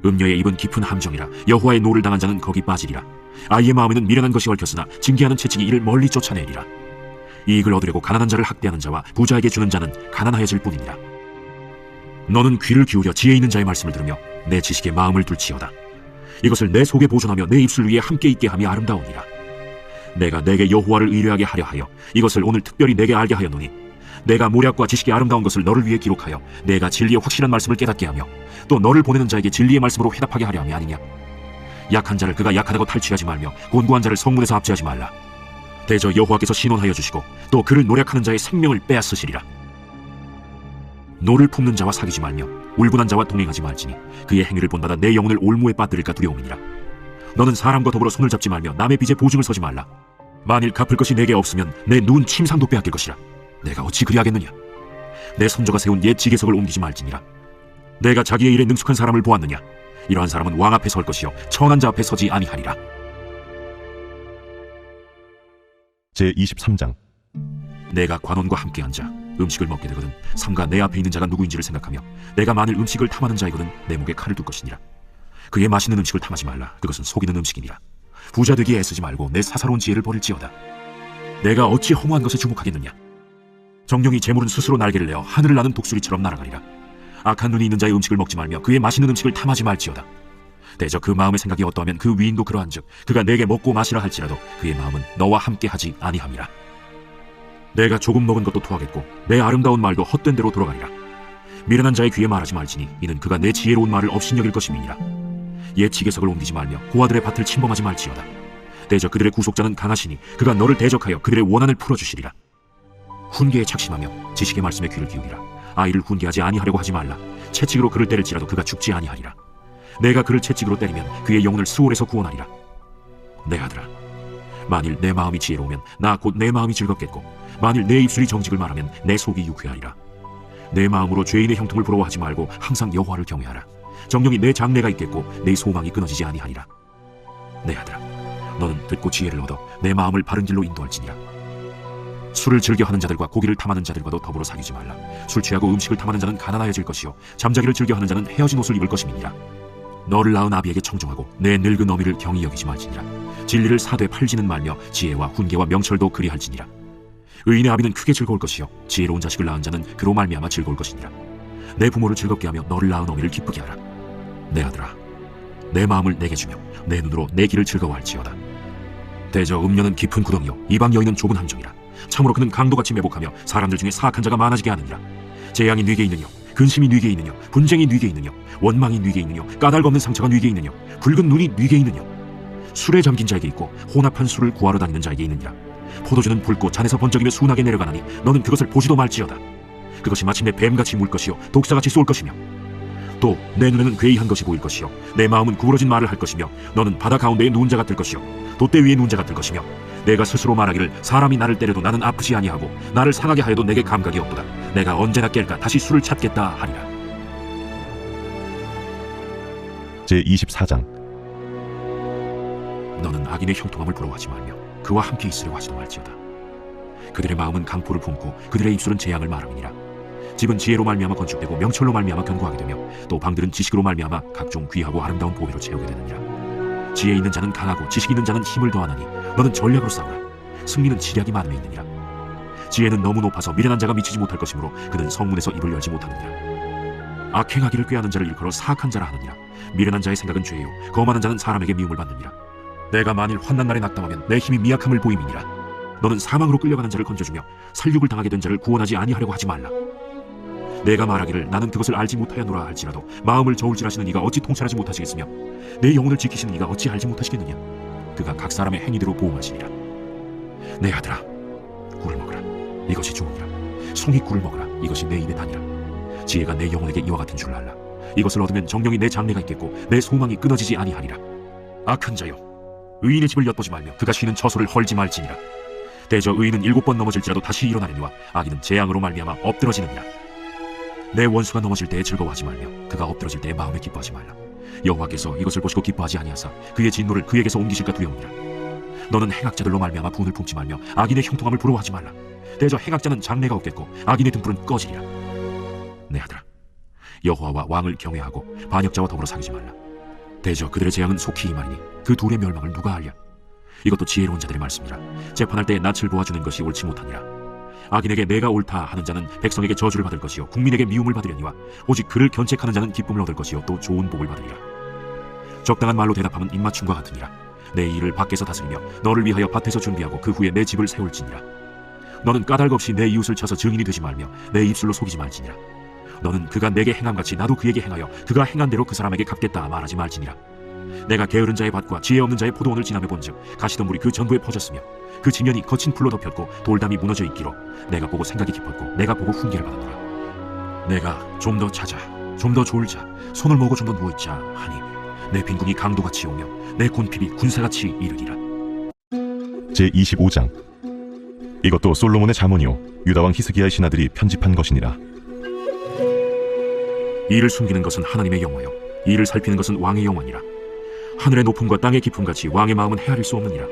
음녀의 입은 깊은 함정이라. 여호와의 노를 당한 자는 거기 빠지리라. 아이의 마음에는 미련한 것이 얽혔으나 징계하는 채찍이 이를 멀리 쫓아내리라. 이익을 얻으려고 가난한 자를 학대하는 자와 부자에게 주는 자는 가난하여질 뿐이니라. 너는 귀를 기울여 지혜 있는 자의 말씀을 들으며 내 지식에 마음을 둘지어다. 이것을 내 속에 보존하며 내 입술 위에 함께 있게 함이 아름다우니라. 내가 내게 여호와를 의뢰하게 하려 하여 이것을 오늘 특별히 내게 알게 하였노니 내가 모략과 지식의 아름다운 것을 너를 위해 기록하여 내가 진리의 확실한 말씀을 깨닫게 하며 또 너를 보내는 자에게 진리의 말씀으로 회답하게 하려 함이 아니냐. 약한 자를 그가 약하다고 탈취하지 말며 곤고한 자를 성문에서 압제하지 말라. 대저 여호와께서 신원하여 주시고 또 그를 노략하는 자의 생명을 빼앗으시리라. 노를 품는 자와 사귀지 말며 울분한 자와 동행하지 말지니 그의 행위를 본받아 내 영혼을 올무에 빠뜨릴까 두려움이니라. 너는 사람과 더불어 손을 잡지 말며 남의 빚에 보증을 서지 말라. 만일 갚을 것이 내게 없으면 내 누운 침상도 빼앗길 것이라. 내가 어찌 그리하겠느냐. 내 선조가 세운 옛 지계석을 옮기지 말지니라. 내가 자기의 일에 능숙한 사람을 보았느냐. 이러한 사람은 왕 앞에 설 것이요 천한 자 앞에 서지 아니하리라. 제23장. 내가 관원과 함께 앉아 음식을 먹게 되거든 삼가 내 앞에 있는 자가 누구인지를 생각하며 내가 만일 음식을 탐하는 자이거든 내 목에 칼을 둘 것이니라. 그의 맛있는 음식을 탐하지 말라. 그것은 속이는 음식이니라. 부자 되기에 애쓰지 말고 내 사사로운 지혜를 버릴지어다. 내가 어찌 허무한 것에 주목하겠느냐. 정령이 재물은 스스로 날개를 내어 하늘을 나는 독수리처럼 날아가리라. 악한 눈이 있는 자의 음식을 먹지 말며 그의 맛있는 음식을 탐하지 말지어다. 대저 그 마음의 생각이 어떠하면 그 위인도 그러한즉 그가 내게 먹고 마시라 할지라도 그의 마음은 너와 함께하지 아니함이라. 내가 조금 먹은 것도 토하겠고 내 아름다운 말도 헛된 대로 돌아가리라. 미련한 자의 귀에 말하지 말지니 이는 그가 내 지혜로운 말을 업신여길 것임이니라. 옛 지게석을 옮기지 말며 고아들의 밭을 침범하지 말지어다. 대저 그들의 구속자는 강하시니 그가 너를 대적하여 그들의 원한을 풀어주시리라. 훈계에 착심하며 지식의 말씀에 귀를 기울이라. 아이를 훈계하지 아니하려고 하지 말라. 채찍으로 그를 때릴지라도 그가 죽지 아니하리라. 내가 그를 채찍으로 때리면 그의 영혼을 수월에서 구원하리라. 내 아들아, 만일 내 마음이 지혜로우면 나 곧 내 마음이 즐겁겠고 만일 내 입술이 정직을 말하면 내 속이 유쾌하리라. 내 마음으로 죄인의 형통을 부러워하지 말고 항상 여호와를 경외하라. 정령이 내 장래가 있겠고 내 소망이 끊어지지 아니하리라. 내 아들아, 너는 듣고 지혜를 얻어 내 마음을 바른 길로 인도할지니라. 술을 즐겨하는 자들과 고기를 탐하는 자들과도 더불어 사귀지 말라. 술 취하고 음식을 탐하는 자는 가난하여질 것이요 잠자기를 즐겨하는 자는 헤어진 옷을 입을 것임이니라. 너를 낳은 아비에게 청종하고 내 늙은 어미를 경히 여기지 말지니라. 진리를 사되 팔지는 말며 지혜와 훈계와 명철도 그리할지니라. 의인의 아비는 크게 즐거울 것이요 지혜로운 자식을 낳은 자는 그로 말미암아 즐거울 것이니라. 내 부모를 즐겁게 하며 너를 낳은 어미를 기쁘게 하라. 내 아들아, 내 마음을 내게 주며 내 눈으로 내 길을 즐거워할지어다. 대저 음녀는 깊은 구덩이요 이방 여인은 좁은 함정이라. 참으로 그는 강도같이 매복하며 사람들 중에 사악한 자가 많아지게 하느니라. 재앙이 네게 있느냐, 근심이 네게 있느냐, 분쟁이 네게 있느냐, 원망이 네게 있느냐, 까닭 없는 상처가 네게 있느냐, 붉은 눈이 네게 있느냐. 술에 잠긴 자에게 있고 혼합한 술을 구하러 다니는 자에게 있느니라. 포도주는 붉고 잔에서 번쩍이며 순하게 내려가나니 너는 그것을 보지도 말지어다. 그것이 마침내 뱀같이 물 것이요 독사같이 쏠 것이며 또 내 눈에는 괴이한 것이 보일 것이요 내 마음은 구부러진 말을 할 것이며 너는 바다 가운데에 누운 자가 될 것이요 돛대 위에 누운 자가 될 것이며 내가 스스로 말하기를 사람이 나를 때려도 나는 아프지 아니하고 나를 상하게 하여도 내게 감각이 없도다. 내가 언제나 깰까 다시 술을 찾겠다 하리라. 제24장. 너는 악인의 형통함을 부러워하지 말며 그와 함께 있으려고 하지도 말지어다. 그들의 마음은 강포를 품고 그들의 입술은 재앙을 말함이니라. 집은 지혜로 말미암아 건축되고 명철로 말미암아 견고하게 되며 또 방들은 지식으로 말미암아 각종 귀하고 아름다운 보배로 채우게 되느니라. 지혜 있는 자는 강하고 지식 있는 자는 힘을 더하나니 너는 전략으로 싸우라. 승리는 지략이 많음에 있느니라. 지혜는 너무 높아서 미련한 자가 미치지 못할 것이므로 그는 성문에서 입을 열지 못하느니라. 악행하기를 꾀하는 자를 일컬어 사악한 자라 하느니라. 미련한 자의 생각은 죄요 거만한 자는 사람에게 미움을 받느니라. 내가 만일 환난 날에 낙담하면 내 힘이 미약함을 보임이니라. 너는 사망으로 끌려가는 자를 건져주며 살육을 당하게 된 자를 구원하지 아니하려고 하지 말라. 내가 말하기를 나는 그것을 알지 못하였노라 할지라도 마음을 저울질하시는 이가 어찌 통찰하지 못하시겠으며 내 영혼을 지키시는 이가 어찌 알지 못하시겠느냐. 그가 각 사람의 행위대로 보응하시리라. 내 아들아, 꿀을 먹으라. 이것이 좋으니라. 송이 꿀을 먹으라. 이것이 내 입에 다니라. 지혜가 내 영혼에게 이와 같은 줄을 알라. 이것을 얻으면 정령이 내 장래가 있겠고 내 소망이 끊어지지 아니하리라. 악한 자여, 의인의 집을 엿보지 말며 그가 쉬는 처소를 헐지 말지니라. 대저 의인은 7번 넘어질지라도 다시 일어나려니와 악인은 재앙으로 말미암아 엎드러지느니라. 내 원수가 넘어질 때에 즐거워하지 말며 그가 엎드러질 때에 마음에 기뻐하지 말라. 여호와께서 이것을 보시고 기뻐하지 아니하사 그의 진노를 그에게서 옮기실까 두려우니라. 너는 행악자들로 말미암아 분을 품지 말며 악인의 형통함을 부러워하지 말라. 대저 행악자는 장래가 없겠고 악인의 등불은 꺼지리라. 내 아들아, 여호와와 왕을 경외하고 반역자와 더불어 사귀지 말라. 대저 그들의 재앙은 속히 임하리니 그 둘의 멸망을 누가 알랴. 이것도 지혜로운 자들의 말씀이라. 재판할 때에 낯을 보아주는 것이 옳지 못하니라. 악인에게 내가 옳다 하는 자는 백성에게 저주를 받을 것이요 국민에게 미움을 받으려니와 오직 그를 견책하는 자는 기쁨을 얻을 것이요 또 좋은 복을 받으리라. 적당한 말로 대답하면 입맞춤과 같으니라. 내 일을 밖에서 다스리며 너를 위하여 밭에서 준비하고 그 후에 내 집을 세울지니라. 너는 까닭 없이 내 이웃을 쳐서 증인이 되지 말며 내 입술로 속이지 말지니라. 너는 그가 내게 행함같이 나도 그에게 행하여 그가 행한 대로 그 사람에게 갚겠다 말하지 말지니라. 내가 게으른 자의 밭과 지혜 없는 자의 포도원을 지나며 본즉 가시덤불이 그 전부에 퍼졌으며 그 지면이 거친 풀로 덮였고 돌담이 무너져 있기로 내가 보고 생각이 깊었고 내가 보고 훈계를 받았노라. 내가 좀 더 자자, 좀 더 졸자, 손을 모으고 좀 더 누워있자 하니 내 빈궁이 강도같이 오며 내 군핍이 군사같이 이르리라. 제25장. 이것도 솔로몬의 잠언이요 유다왕 히스기야의 신하들이 편집한 것이니라. 이를 숨기는 것은 하나님의 영화요 이를 살피는 것은 왕의 영화니라. 하늘의 높음과 땅의 깊음같이 왕의 마음은 헤아릴 수 없느니라.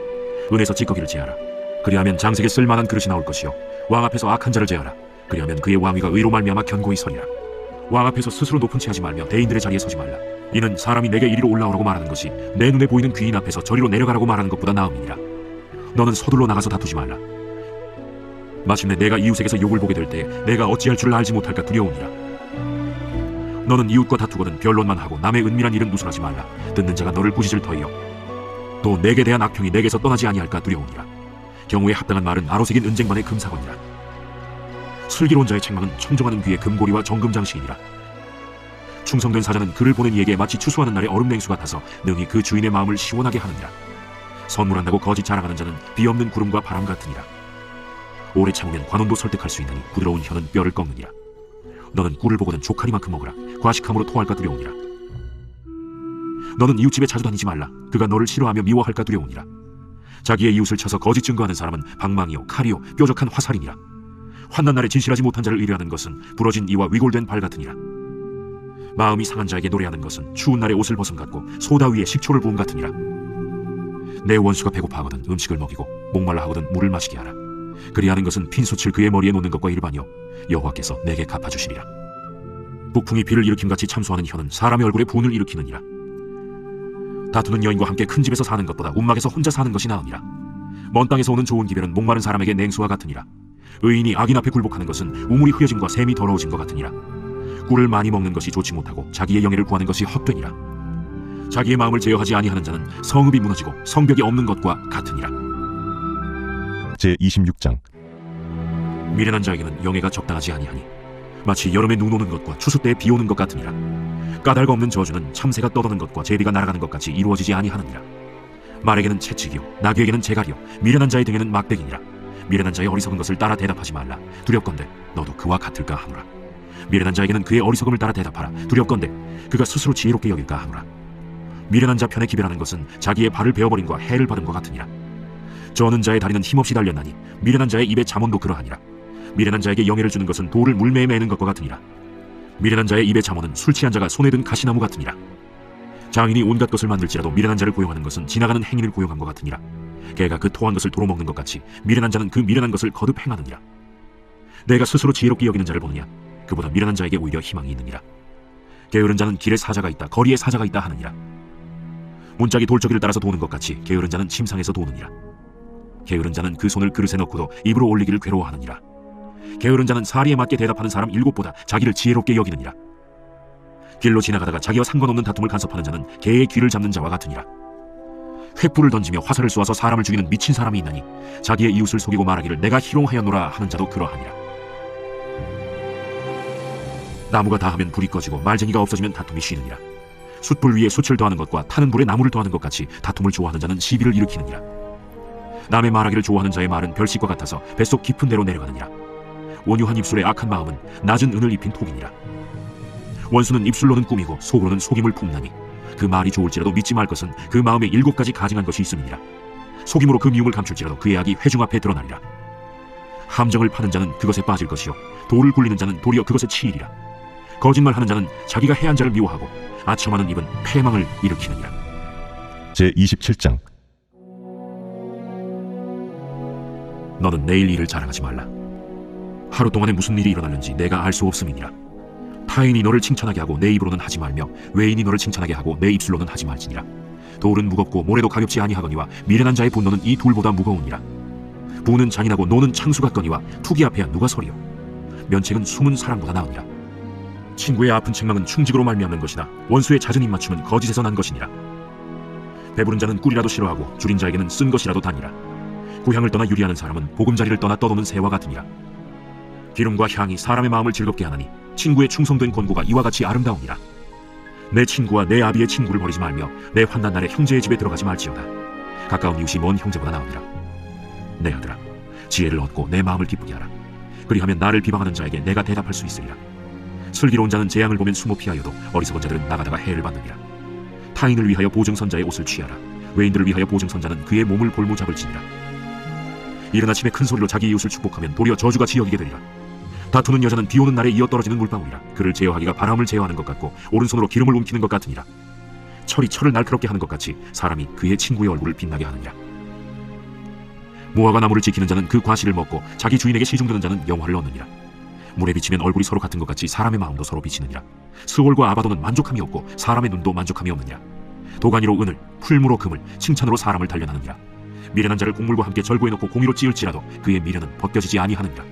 은에서 찌꺼기를 제하라. 그리하면 장색에 쓸만한 그릇이 나올 것이요 왕 앞에서 악한 자를 제하라. 그리하면 그의 왕위가 의로 말미암아 견고히 서리라. 왕 앞에서 스스로 높은 채 하지 말며 대인들의 자리에 서지 말라. 이는 사람이 내게 이리로 올라오라고 말하는 것이 내 눈에 보이는 귀인 앞에서 저리로 내려가라고 말하는 것보다 나음이니라. 너는 서둘러 나가서 다투지 말라. 마침내 내가 이웃에게서 욕을 보게 될 때에 내가 어찌할 줄을 알지 못할까 두려우니라. 너는 이웃과 다투거든 변론만 하고 남의 은밀한 일은 누설하지 말라. 듣는 자가 너를 꾸짖을 터이요 또 내게 대한 악평이 내게서 떠나지 아니할까 두려우니라. 경우에 합당한 말은 아로새긴 은쟁반의 금사건이라. 슬기로운 자의 책망은 청정하는 귀의 금고리와 정금장식이니라. 충성된 사자는 그를 보낸 이에게 마치 추수하는 날의 얼음냉수 같아서 능히 그 주인의 마음을 시원하게 하느니라. 선물한다고 거짓 자랑하는 자는 비없는 구름과 바람 같으니라. 오래 참으면 관원도 설득할 수 있느니 부드러운 혀는 뼈를 꺾느니라. 너는 꿀을 보거든 족하리만큼 먹으라. 과식함으로 토할까 두려우니라. 너는 이웃집에 자주 다니지 말라. 그가 너를 싫어하며 미워할까 두려우니라. 자기의 이웃을 쳐서 거짓 증거하는 사람은 방망이요 칼이요 뾰족한 화살이니라. 환난 날에 진실하지 못한 자를 의뢰하는 것은 부러진 이와 위골된 발 같으니라. 마음이 상한 자에게 노래하는 것은 추운 날에 옷을 벗음 같고 소다 위에 식초를 부음 같으니라. 내 원수가 배고파하거든 음식을 먹이고 목말라 하거든 물을 마시게 하라. 그리하는 것은 핀솥을 그의 머리에 놓는 것과 일반이요 여호와께서 내게 갚아주시리라. 북풍이 비를 일으킴같이 참수하는 혀는 사람의 얼굴에 분을 일으키느니라. 다투는 여인과 함께 큰 집에서 사는 것보다 움막에서 혼자 사는 것이 나으니라. 먼 땅에서 오는 좋은 기별은 목마른 사람에게 냉수와 같으니라. 의인이 악인 앞에 굴복하는 것은 우물이 흐여짐과 샘이 더러워진 것 같으니라. 꿀을 많이 먹는 것이 좋지 못하고 자기의 영예를 구하는 것이 헛되니라. 자기의 마음을 제어하지 아니하는 자는 성읍이 무너지고 성벽이 없는 것과 같으니라. 제26장 미련한 자에게는 영예가 적당하지 아니하니 마치 여름에 눈 오는 것과 추수 때에 비 오는 것 같으니라. 까닭 없는 저주는 참새가 떠도는 것과 제비가 날아가는 것 같이 이루어지지 아니하느니라. 말에게는 채찍이요 나귀에게는 재갈이요 미련한 자의 등에는 막대기니라. 미련한 자의 어리석은 것을 따라 대답하지 말라. 두렵건대 너도 그와 같을까 하노라. 미련한 자에게는 그의 어리석음을 따라 대답하라. 두렵건대 그가 스스로 지혜롭게 여길까 하노라. 미련한 자 편에 기별하는 것은 자기의 발을 베어버림과 해를 받음과 같으니라. 저는 자의 다리는 힘없이 달렸나니 미련한 자의 입에 잠언도 그러하니라. 미련한 자에게 영예를 주는 것은 돌을 물매에 매는 것과 같으니라. 미련한 자의 입에 잠언은 술 취한 자가 손에 든 가시나무 같으니라. 장인이 온갖 것을 만들지라도 미련한 자를 고용하는 것은 지나가는 행인을 고용함과 같으니라. 개가 그 토한 것을 도로 먹는 것 같이 미련한 자는 그 미련한 것을 거듭 행하느니라. 내가 스스로 지혜롭게 여기는 자를 보느냐 그보다 미련한 자에게 오히려 희망이 있느니라. 게으른 자는 길에 사자가 있다 거리에 사자가 있다 하느니라. 문짝이 돌저기를 따라서 도는 것 같이 게으른 자는 침상에서 도느니라. 게으른 자는 그 손을 그릇에 넣고도 입으로 올리기를 괴로워하느니라. 게으른 자는 사리에 맞게 대답하는 사람 7보다 자기를 지혜롭게 여기느니라. 길로 지나가다가 자기와 상관없는 다툼을 간섭하는 자는 개의 귀를 잡는 자와 같으니라. 횃불을 던지며 화살을 쏘아서 사람을 죽이는 미친 사람이 있나니 자기의 이웃을 속이고 말하기를 내가 희롱하였노라 하는 자도 그러하니라. 나무가 다하면 불이 꺼지고 말쟁이가 없어지면 다툼이 쉬느니라. 숯불 위에 숯을 더하는 것과 타는 불에 나무를 더하는 것 같이 다툼을 좋아하는 자는 시비를 일으키느니라. 남의 말하기를 좋아하는 자의 말은 별식과 같아서 뱃속 깊은 데로 내려가느니라. 온유한 입술의 악한 마음은 낮은 은을 입힌 톡이니라. 원수는 입술로는 꾸미고 속으로는 속임을 품나니 그 말이 좋을지라도 믿지 말 것은 그 마음에 7가지 가증한 것이 있음이니라. 속임으로 그 미움을 감출지라도 그의 악이 회중 앞에 드러나리라. 함정을 파는 자는 그것에 빠질 것이요 돌을 굴리는 자는 도리어 그것에 치이리라. 거짓말하는 자는 자기가 해한 자를 미워하고 아첨하는 입은 패망을 일으키느니라. 제27장 너는 내일 일을 자랑하지 말라. 하루 동안에 무슨 일이 일어났는지 내가 알 수 없음이니라. 타인이 너를 칭찬하게 하고 내 입으로는 하지 말며 외인이 너를 칭찬하게 하고 내 입술로는 하지 말지니라. 돌은 무겁고 모래도 가볍지 아니하거니와 미련한 자의 분노는 이 둘보다 무거우니라. 부는 잔인하고 노는 창수 같거니와 투기 앞에야 누가 서리요. 면책은 숨은 사랑보다 나으니라. 친구의 아픈 책망은 충직으로 말미암는 것이나 원수의 잦은 입맞춤은 거짓에서 난 것이니라. 배부른 자는 꿀이라도 싫어하고 줄인 자에게는 쓴 것이라도 다니라. 고향을 떠나 유리하는 사람은 보금자리를 떠나 떠도는 새와 같으니라. 기름과 향이 사람의 마음을 즐겁게 하나니 친구의 충성된 권고가 이와 같이 아름다우니라. 내 친구와 내 아비의 친구를 버리지 말며 내 환난 날에 형제의 집에 들어가지 말지어다. 가까운 이웃이 먼 형제보다 나으니라. 내 아들아, 지혜를 얻고 내 마음을 기쁘게 하라. 그리하면 나를 비방하는 자에게 내가 대답할 수 있으리라. 슬기로운 자는 재앙을 보면 숨어 피하여도 어리석은 자들은 나가다가 해를 받느니라. 타인을 위하여 보증선자의 옷을 취하라. 외인들을 위하여 보증선자는 그의 몸을 볼모 잡을지니라. 이른 아침에 큰 소리로 자기 이웃을 축복하면 도리어 저주가 지어지게 되리라. 다투는 여자는 비 오는 날에 이어 떨어지는 물방울이라. 그를 제어하기가 바람을 제어하는 것 같고 오른손으로 기름을 움키는 것 같으니라. 철이 철을 날카롭게 하는 것 같이 사람이 그의 친구의 얼굴을 빛나게 하느니라. 무화과 나무를 지키는 자는 그 과실을 먹고 자기 주인에게 시중드는 자는 영화를 얻느니라. 물에 비치면 얼굴이 서로 같은 것 같이 사람의 마음도 서로 비치느니라. 스올과 아바도는 만족함이 없고 사람의 눈도 만족함이 없느니라. 도가니로 은을, 풀무로 금을, 칭찬으로 사람을 단련하느니라. 미련한 자를 곡물과 함께 절구해 놓고 공의로 찌을지라도 그의 미련은 벗겨지지 아니하느니라.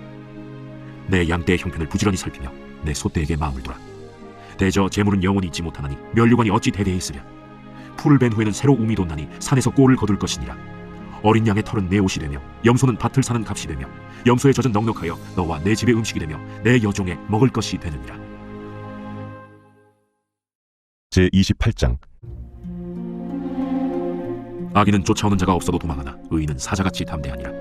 내 양떼의 형편을 부지런히 살피며 내 소떼에게 마음을 두라. 대저 재물은 영원히 있지 못하나니 면류관이 어찌 대대에 있으랴. 풀을 벤 후에는 새로 움이 돋나니 산에서 꼴을 거둘 것이니라. 어린 양의 털은 내 옷이 되며 염소는 밭을 사는 값이 되며 염소의 젖은 넉넉하여 너와 내 집의 음식이 되며 내 여종의 먹을 것이 되느니라. 제28장. 악인은 쫓아오는 자가 없어도 도망하나 의인은 사자같이 담대하니라.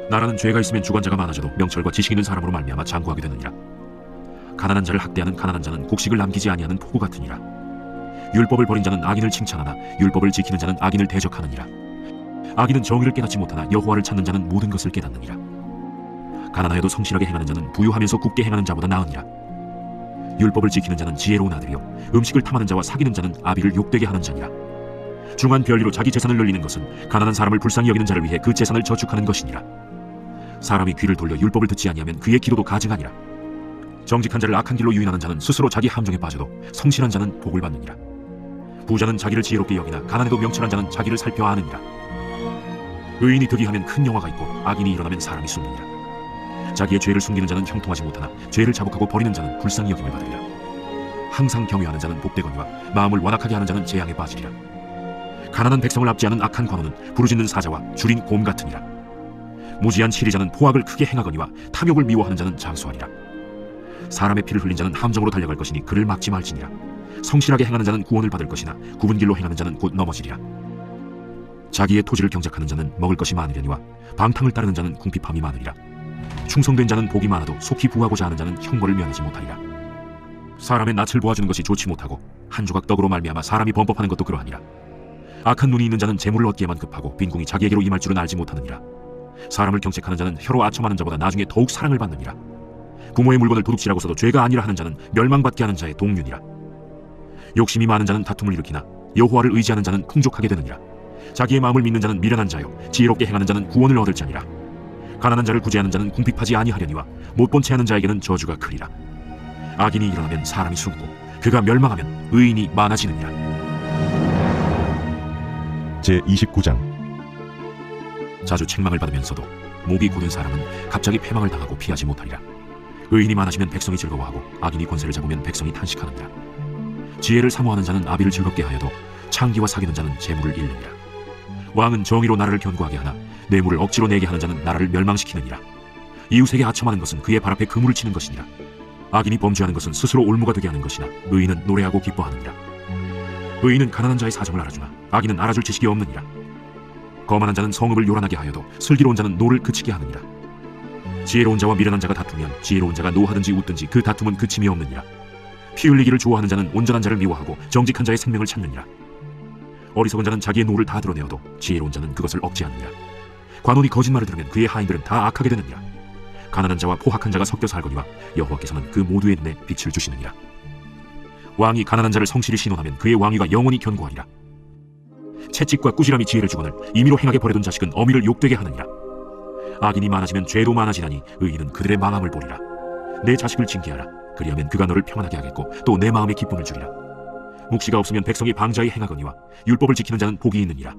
나라는 죄가 있으면 주관자가 많아져도 명철과 지식 있는 사람으로 말미암아 장구하게 되느니라. 가난한 자를 학대하는 가난한 자는 곡식을 남기지 아니하는 포구 같으니라. 율법을 버린 자는 악인을 칭찬하나 율법을 지키는 자는 악인을 대적하느니라. 악인은 정의를 깨닫지 못하나 여호와를 찾는 자는 모든 것을 깨닫느니라. 가난하여도 성실하게 행하는 자는 부유하면서 굳게 행하는 자보다 나으니라. 율법을 지키는 자는 지혜로운 아들이요 음식을 탐하는 자와 사귀는 자는 아비를 욕되게 하는 자니라. 중한 별리로 자기 재산을 늘리는 것은 가난한 사람을 불쌍히 여기는 자를 위해 그 재산을 저축하는 것이니라. 사람이 귀를 돌려 율법을 듣지 아니하면 그의 기도도 가증하니라. 정직한 자를 악한 길로 유인하는 자는 스스로 자기 함정에 빠져도 성실한 자는 복을 받느니라. 부자는 자기를 지혜롭게 여기나 가난해도 명철한 자는 자기를 살펴 아느니라. 의인이 득이하면 큰 영화가 있고 악인이 일어나면 사람이 숨느니라. 자기의 죄를 숨기는 자는 형통하지 못하나 죄를 자복하고 버리는 자는 불쌍히 여김을 받으리라. 항상 경외하는 자는 복되거니와 마음을 완악하게 하는 자는 재앙에 빠지리라. 가난한 백성을 압제하는 악한 관원은 부르짖는 사자와 줄인 곰 같으니라. 무지한 치리자는 포악을 크게 행하거니와 탐욕을 미워하는 자는 장수하리라. 사람의 피를 흘린 자는 함정으로 달려갈 것이니 그를 막지 말지니라. 성실하게 행하는 자는 구원을 받을 것이나 굽은 길로 행하는 자는 곧 넘어지리라. 자기의 토지를 경작하는 자는 먹을 것이 많으려니와 방탕을 따르는 자는 궁핍함이 많으리라. 충성된 자는 복이 많아도 속히 부하고자 하는 자는 형벌을 면하지 못하리라. 사람의 낯을 보아주는 것이 좋지 못하고 한 조각 떡으로 말미암아 사람이 범법하는 것도 그러하니라. 악한 눈이 있는 자는 재물을 얻기에만 급하고 빈궁이 자기에게로 임할 줄은 알지 못하느니라. 사람을 경책하는 자는 혀로 아첨하는 자보다 나중에 더욱 사랑을 받느니라. 부모의 물건을 도둑질하고서도 죄가 아니라 하는 자는 멸망받게 하는 자의 동류니라. 욕심이 많은 자는 다툼을 일으키나 여호와를 의지하는 자는 풍족하게 되느니라. 자기의 마음을 믿는 자는 미련한 자요 지혜롭게 행하는 자는 구원을 얻을 자니라. 가난한 자를 구제하는 자는 궁핍하지 아니하려니와 못본 채 하는 자에게는 저주가 크리라. 악인이 일어나면 사람이 숨고 그가 멸망하면 의인이 많아지느니라. 제29장. 자주 책망을 받으면서도 목이 곧은 사람은 갑자기 패망을 당하고 피하지 못하리라. 의인이 많아지면 백성이 즐거워하고 악인이 권세를 잡으면 백성이 탄식하느니라. 지혜를 사모하는 자는 아비를 즐겁게 하여도 창기와 사귀는 자는 재물을 잃느니라. 왕은 정의로 나라를 견고하게 하나 뇌물을 억지로 내게 하는 자는 나라를 멸망시키느니라. 이웃에게 아첨하는 것은 그의 발 앞에 그물을 치는 것이니라. 악인이 범죄하는 것은 스스로 올무가 되게 하는 것이나 의인은 노래하고 기뻐하느니라. 의인은 가난한 자의 사정을 알아주나 악인은 알아줄 지식이 없느니라. 거만한 자는 성읍을 요란하게 하여도 슬기로운 자는 노를 그치게 하느니라. 지혜로운 자와 미련한 자가 다투면 지혜로운 자가 노하든지 웃든지 그 다툼은 그침이 없느니라. 피 흘리기를 좋아하는 자는 온전한 자를 미워하고 정직한 자의 생명을 찾느니라. 어리석은 자는 자기의 노를 다 드러내어도 지혜로운 자는 그것을 억제하느니라. 관원이 거짓말을 들으면 그의 하인들은 다 악하게 되느니라. 가난한 자와 포학한 자가 섞여 살거니와 여호와께서는 그 모두의 눈에 빛을 주시느니라. 왕이 가난한 자를 성실히 신원하면 그의 왕위가 영원히 견고하리라. 채찍과 꾸지람이 지혜를 주거늘 임의로 행하게 버려둔 자식은 어미를 욕되게 하느니라. 악인이 많아지면 죄도 많아지나니 의인은 그들의 망함을 보리라. 내 자식을 징계하라. 그리하면 그가 너를 평안하게 하겠고 또 내 마음에 기쁨을 주리라. 묵시가 없으면 백성이 방자히 행하거니와 율법을 지키는 자는 복이 있느니라.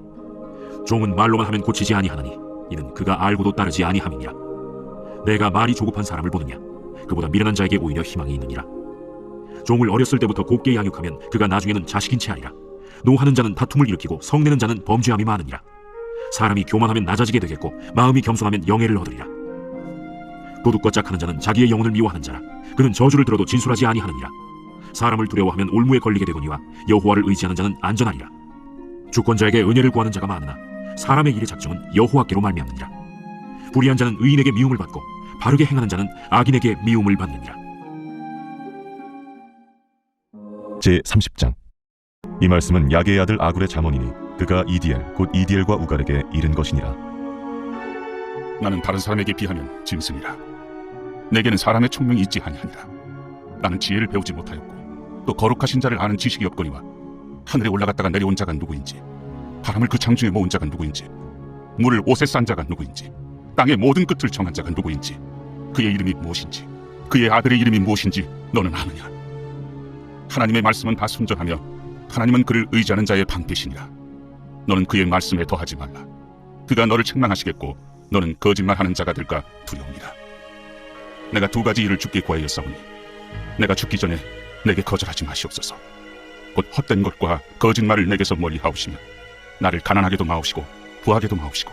종은 말로만 하면 고치지 아니하나니 이는 그가 알고도 따르지 아니함이니라. 내가 말이 조급한 사람을 보느냐 그보다 미련한 자에게 오히려 희망이 있느니라. 종을 어렸을 때부터 곱게 양육하면 그가 나중에는 자식인 채 하리라. 노하는 자는 다툼을 일으키고 성내는 자는 범죄함이 많으니라. 사람이 교만하면 낮아지게 되겠고 마음이 겸손하면 영예를 얻으리라. 도둑과 짝하는 자는 자기의 영혼을 미워하는 자라. 그는 저주를 들어도 진술하지 아니하느니라. 사람을 두려워하면 올무에 걸리게 되거니와 여호와를 의지하는 자는 안전하리라. 주권자에게 은혜를 구하는 자가 많으나 사람의 일의 작정은 여호와께로 말미암느니라. 불의한 자는 의인에게 미움을 받고 바르게 행하는 자는 악인에게 미움을 받느니라. 제30장. 이 말씀은 야게의 아들 아굴의 잠언이니 그가 이디엘 곧 이디엘과 우갈에게 이른 것이니라. 나는 다른 사람에게 비하면 짐승이라. 내게는 사람의 총명이 있지 아니하니라. 나는 지혜를 배우지 못하였고 또 거룩하신 자를 아는 지식이 없거니와 하늘에 올라갔다가 내려온 자가 누구인지 바람을 그 창중에 모은 자가 누구인지 물을 옷에 싼 자가 누구인지 땅의 모든 끝을 정한 자가 누구인지 그의 이름이 무엇인지 그의 아들의 이름이 무엇인지 너는 아느냐? 하나님의 말씀은 다 순전하며 하나님은 그를 의지하는 자의 방패시니라. 너는 그의 말씀에 더하지 말라. 그가 너를 책망하시겠고 너는 거짓말하는 자가 될까 두려우니라. 내가 두 가지 일을 주께 구하였사오니 내가 죽기 전에 내게 거절하지 마시옵소서. 곧 헛된 것과 거짓말을 내게서 멀리하옵시며 나를 가난하게도 마옵시고 부하게도 마옵시고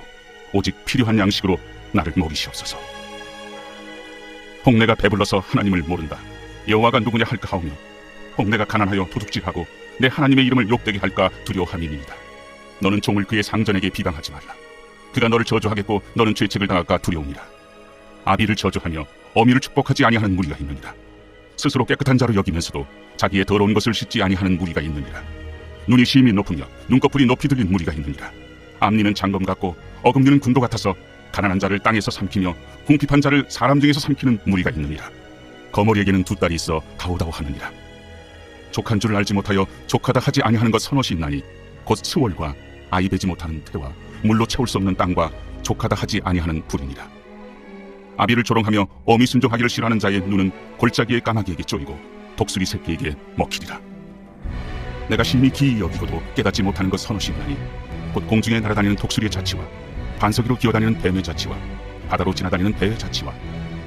오직 필요한 양식으로 나를 먹이시옵소서. 혹 내가 배불러서 하나님을 모른다 여호와가 누구냐 할까 하오며 혹 내가 가난하여 도둑질하고 내 하나님의 이름을 욕되게 할까 두려워함이니이다. 너는 종을 그의 상전에게 비방하지 말라. 그가 너를 저주하겠고 너는 죄책을 당할까 두려우니라. 아비를 저주하며 어미를 축복하지 아니하는 무리가 있느니라. 스스로 깨끗한 자로 여기면서도 자기의 더러운 것을 씻지 아니하는 무리가 있느니라. 눈이 심히 높으며 눈꺼풀이 높이 들린 무리가 있느니라. 앞니는 장검 같고 어금니는 군도 같아서 가난한 자를 땅에서 삼키며 궁핍한 자를 사람 중에서 삼키는 무리가 있느니라. 거머리에게는 두 딸이 있어 다오다오 하느니라. 족한 줄을 알지 못하여 족하다 하지 아니하는 것 서너시 있나니 곧 스월과 아이 되지 못하는 태와 물로 채울 수 없는 땅과 족하다 하지 아니하는 불이니라. 아비를 조롱하며 어미 순종하기를 싫어하는 자의 눈은 골짜기의 까마귀에게 쪼이고 독수리 새끼에게 먹히리라. 내가 심히 기이 여기고도 깨닫지 못하는 것 서너시 있나니 곧 공중에 날아다니는 독수리의 자치와 반석이로 기어다니는 뱀의 자치와 바다로 지나다니는 배의 자치와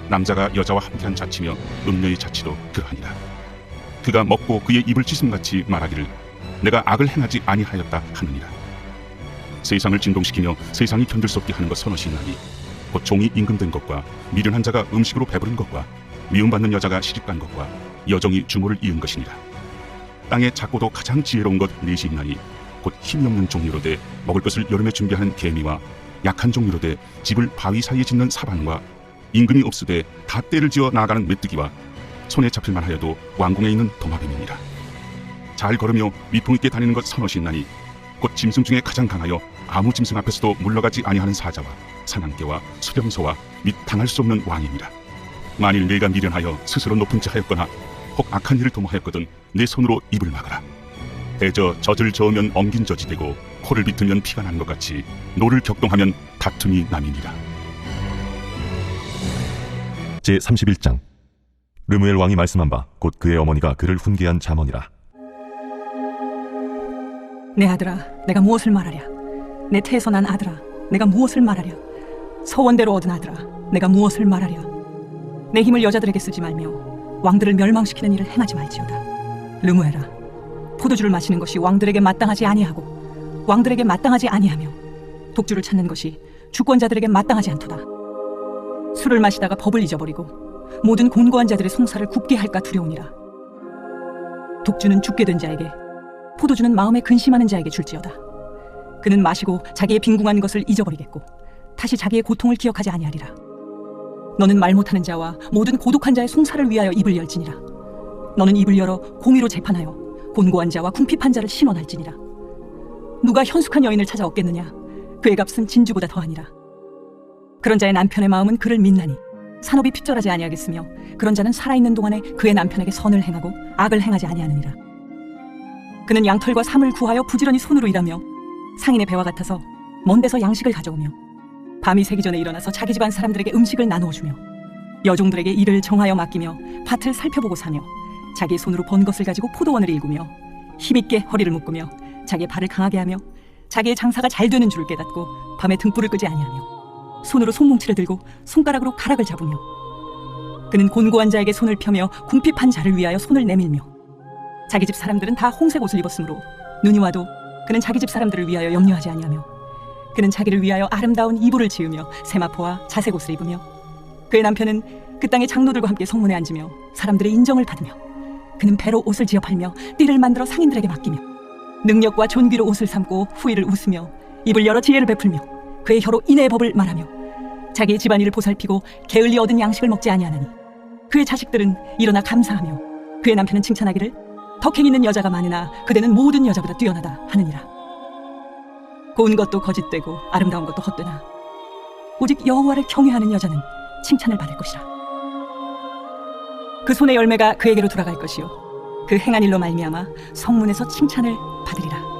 남자가 여자와 함께한 자치며 음녀의 자치도 그러하니라. 그가 먹고 그의 입을 찢음같이 말하기를 내가 악을 행하지 아니하였다 하느니라. 세상을 진동시키며 세상이 견딜 수 없게 하는 것 서너시 있나니 곧 종이 임금된 것과 미련한 자가 음식으로 배부른 것과 미움받는 여자가 시집간 것과 여종이 주모를 이은 것이니라. 땅에 작고도 가장 지혜로운 것 넷이 있나니 곧 힘이 없는 종류로되 먹을 것을 여름에 준비하는 개미와 약한 종류로되 집을 바위 사이에 짓는 사반과 임금이 없으되 다 때를 지어 나아가는 메뚜기와 손에 잡힐만 하여도 왕궁에 있는 도마뱀이니라. 잘 걸으며 위풍 있게 다니는 것 서너시 있나니 곧 짐승 중에 가장 강하여 아무 짐승 앞에서도 물러가지 아니하는 사자와 사냥개와 수병소와 및 당할 수 없는 왕이니라. 만일 네가 미련하여 스스로 높은 자 하였거나 혹 악한 일을 도모하였거든 내 손으로 입을 막아라. 대저 젖을 저으면 엉긴 젖이 되고 코를 비틀면 피가 나는 것 같이 노를 격동하면 다툼이 남이니라. 제31장 르무엘 왕이 말씀한 바 곧 그의 어머니가 그를 훈계한 잠언이라. 내 아들아, 내가 무엇을 말하랴? 내 태에서 난 아들아, 내가 무엇을 말하랴? 서원대로 얻은 아들아, 내가 무엇을 말하랴? 내 힘을 여자들에게 쓰지 말며 왕들을 멸망시키는 일을 행하지 말지어다. 르무엘아, 포도주를 마시는 것이 왕들에게 마땅하지 아니하고 왕들에게 마땅하지 아니하며 독주를 찾는 것이 주권자들에게 마땅하지 않도다. 술을 마시다가 법을 잊어버리고 모든 곤고한 자들의 송사를 굽게 할까 두려우니라. 독주는 죽게 된 자에게, 포도주는 마음에 근심하는 자에게 줄지어다. 그는 마시고 자기의 빈궁한 것을 잊어버리겠고 다시 자기의 고통을 기억하지 아니하리라. 너는 말 못하는 자와 모든 고독한 자의 송사를 위하여 입을 열지니라. 너는 입을 열어 공의로 재판하여 곤고한 자와 궁핍한 자를 신원할지니라. 누가 현숙한 여인을 찾아 얻겠느냐? 그의 값은 진주보다 더하니라. 그런 자의 남편의 마음은 그를 믿나니 산업이 핍절하지 아니하겠으며 그런 자는 살아있는 동안에 그의 남편에게 선을 행하고 악을 행하지 아니하느니라. 그는 양털과 삼을 구하여 부지런히 손으로 일하며 상인의 배와 같아서 먼 데서 양식을 가져오며 밤이 새기 전에 일어나서 자기 집안 사람들에게 음식을 나누어주며 여종들에게 일을 정하여 맡기며 밭을 살펴보고 사며 자기의 손으로 번 것을 가지고 포도원을 일구며 힘있게 허리를 묶으며 자기의 발을 강하게 하며 자기의 장사가 잘 되는 줄을 깨닫고 밤에 등불을 끄지 아니하며 손으로 손뭉치를 들고 손가락으로 가락을 잡으며 그는 곤고한 자에게 손을 펴며 궁핍한 자를 위하여 손을 내밀며 자기 집 사람들은 다 홍색 옷을 입었으므로 눈이 와도 그는 자기 집 사람들을 위하여 염려하지 아니하며 그는 자기를 위하여 아름다운 이불을 지으며 세마포와 자색 옷을 입으며 그의 남편은 그 땅의 장로들과 함께 성문에 앉으며 사람들의 인정을 받으며 그는 배로 옷을 지어 팔며 띠를 만들어 상인들에게 맡기며 능력과 존귀로 옷을 삼고 후일을 웃으며 입을 열어 지혜를 베풀며 그의 혀로 인애의 법을 말하며 자기의 집안일을 보살피고 게을리 얻은 양식을 먹지 아니하나니 그의 자식들은 일어나 감사하며 그의 남편은 칭찬하기를 덕행 있는 여자가 많으나 그대는 모든 여자보다 뛰어나다 하느니라. 고운 것도 거짓되고 아름다운 것도 헛되나 오직 여호와를 경외하는 여자는 칭찬을 받을 것이라. 그 손의 열매가 그에게로 돌아갈 것이요 그 행한 일로 말미암아 성문에서 칭찬을 받으리라.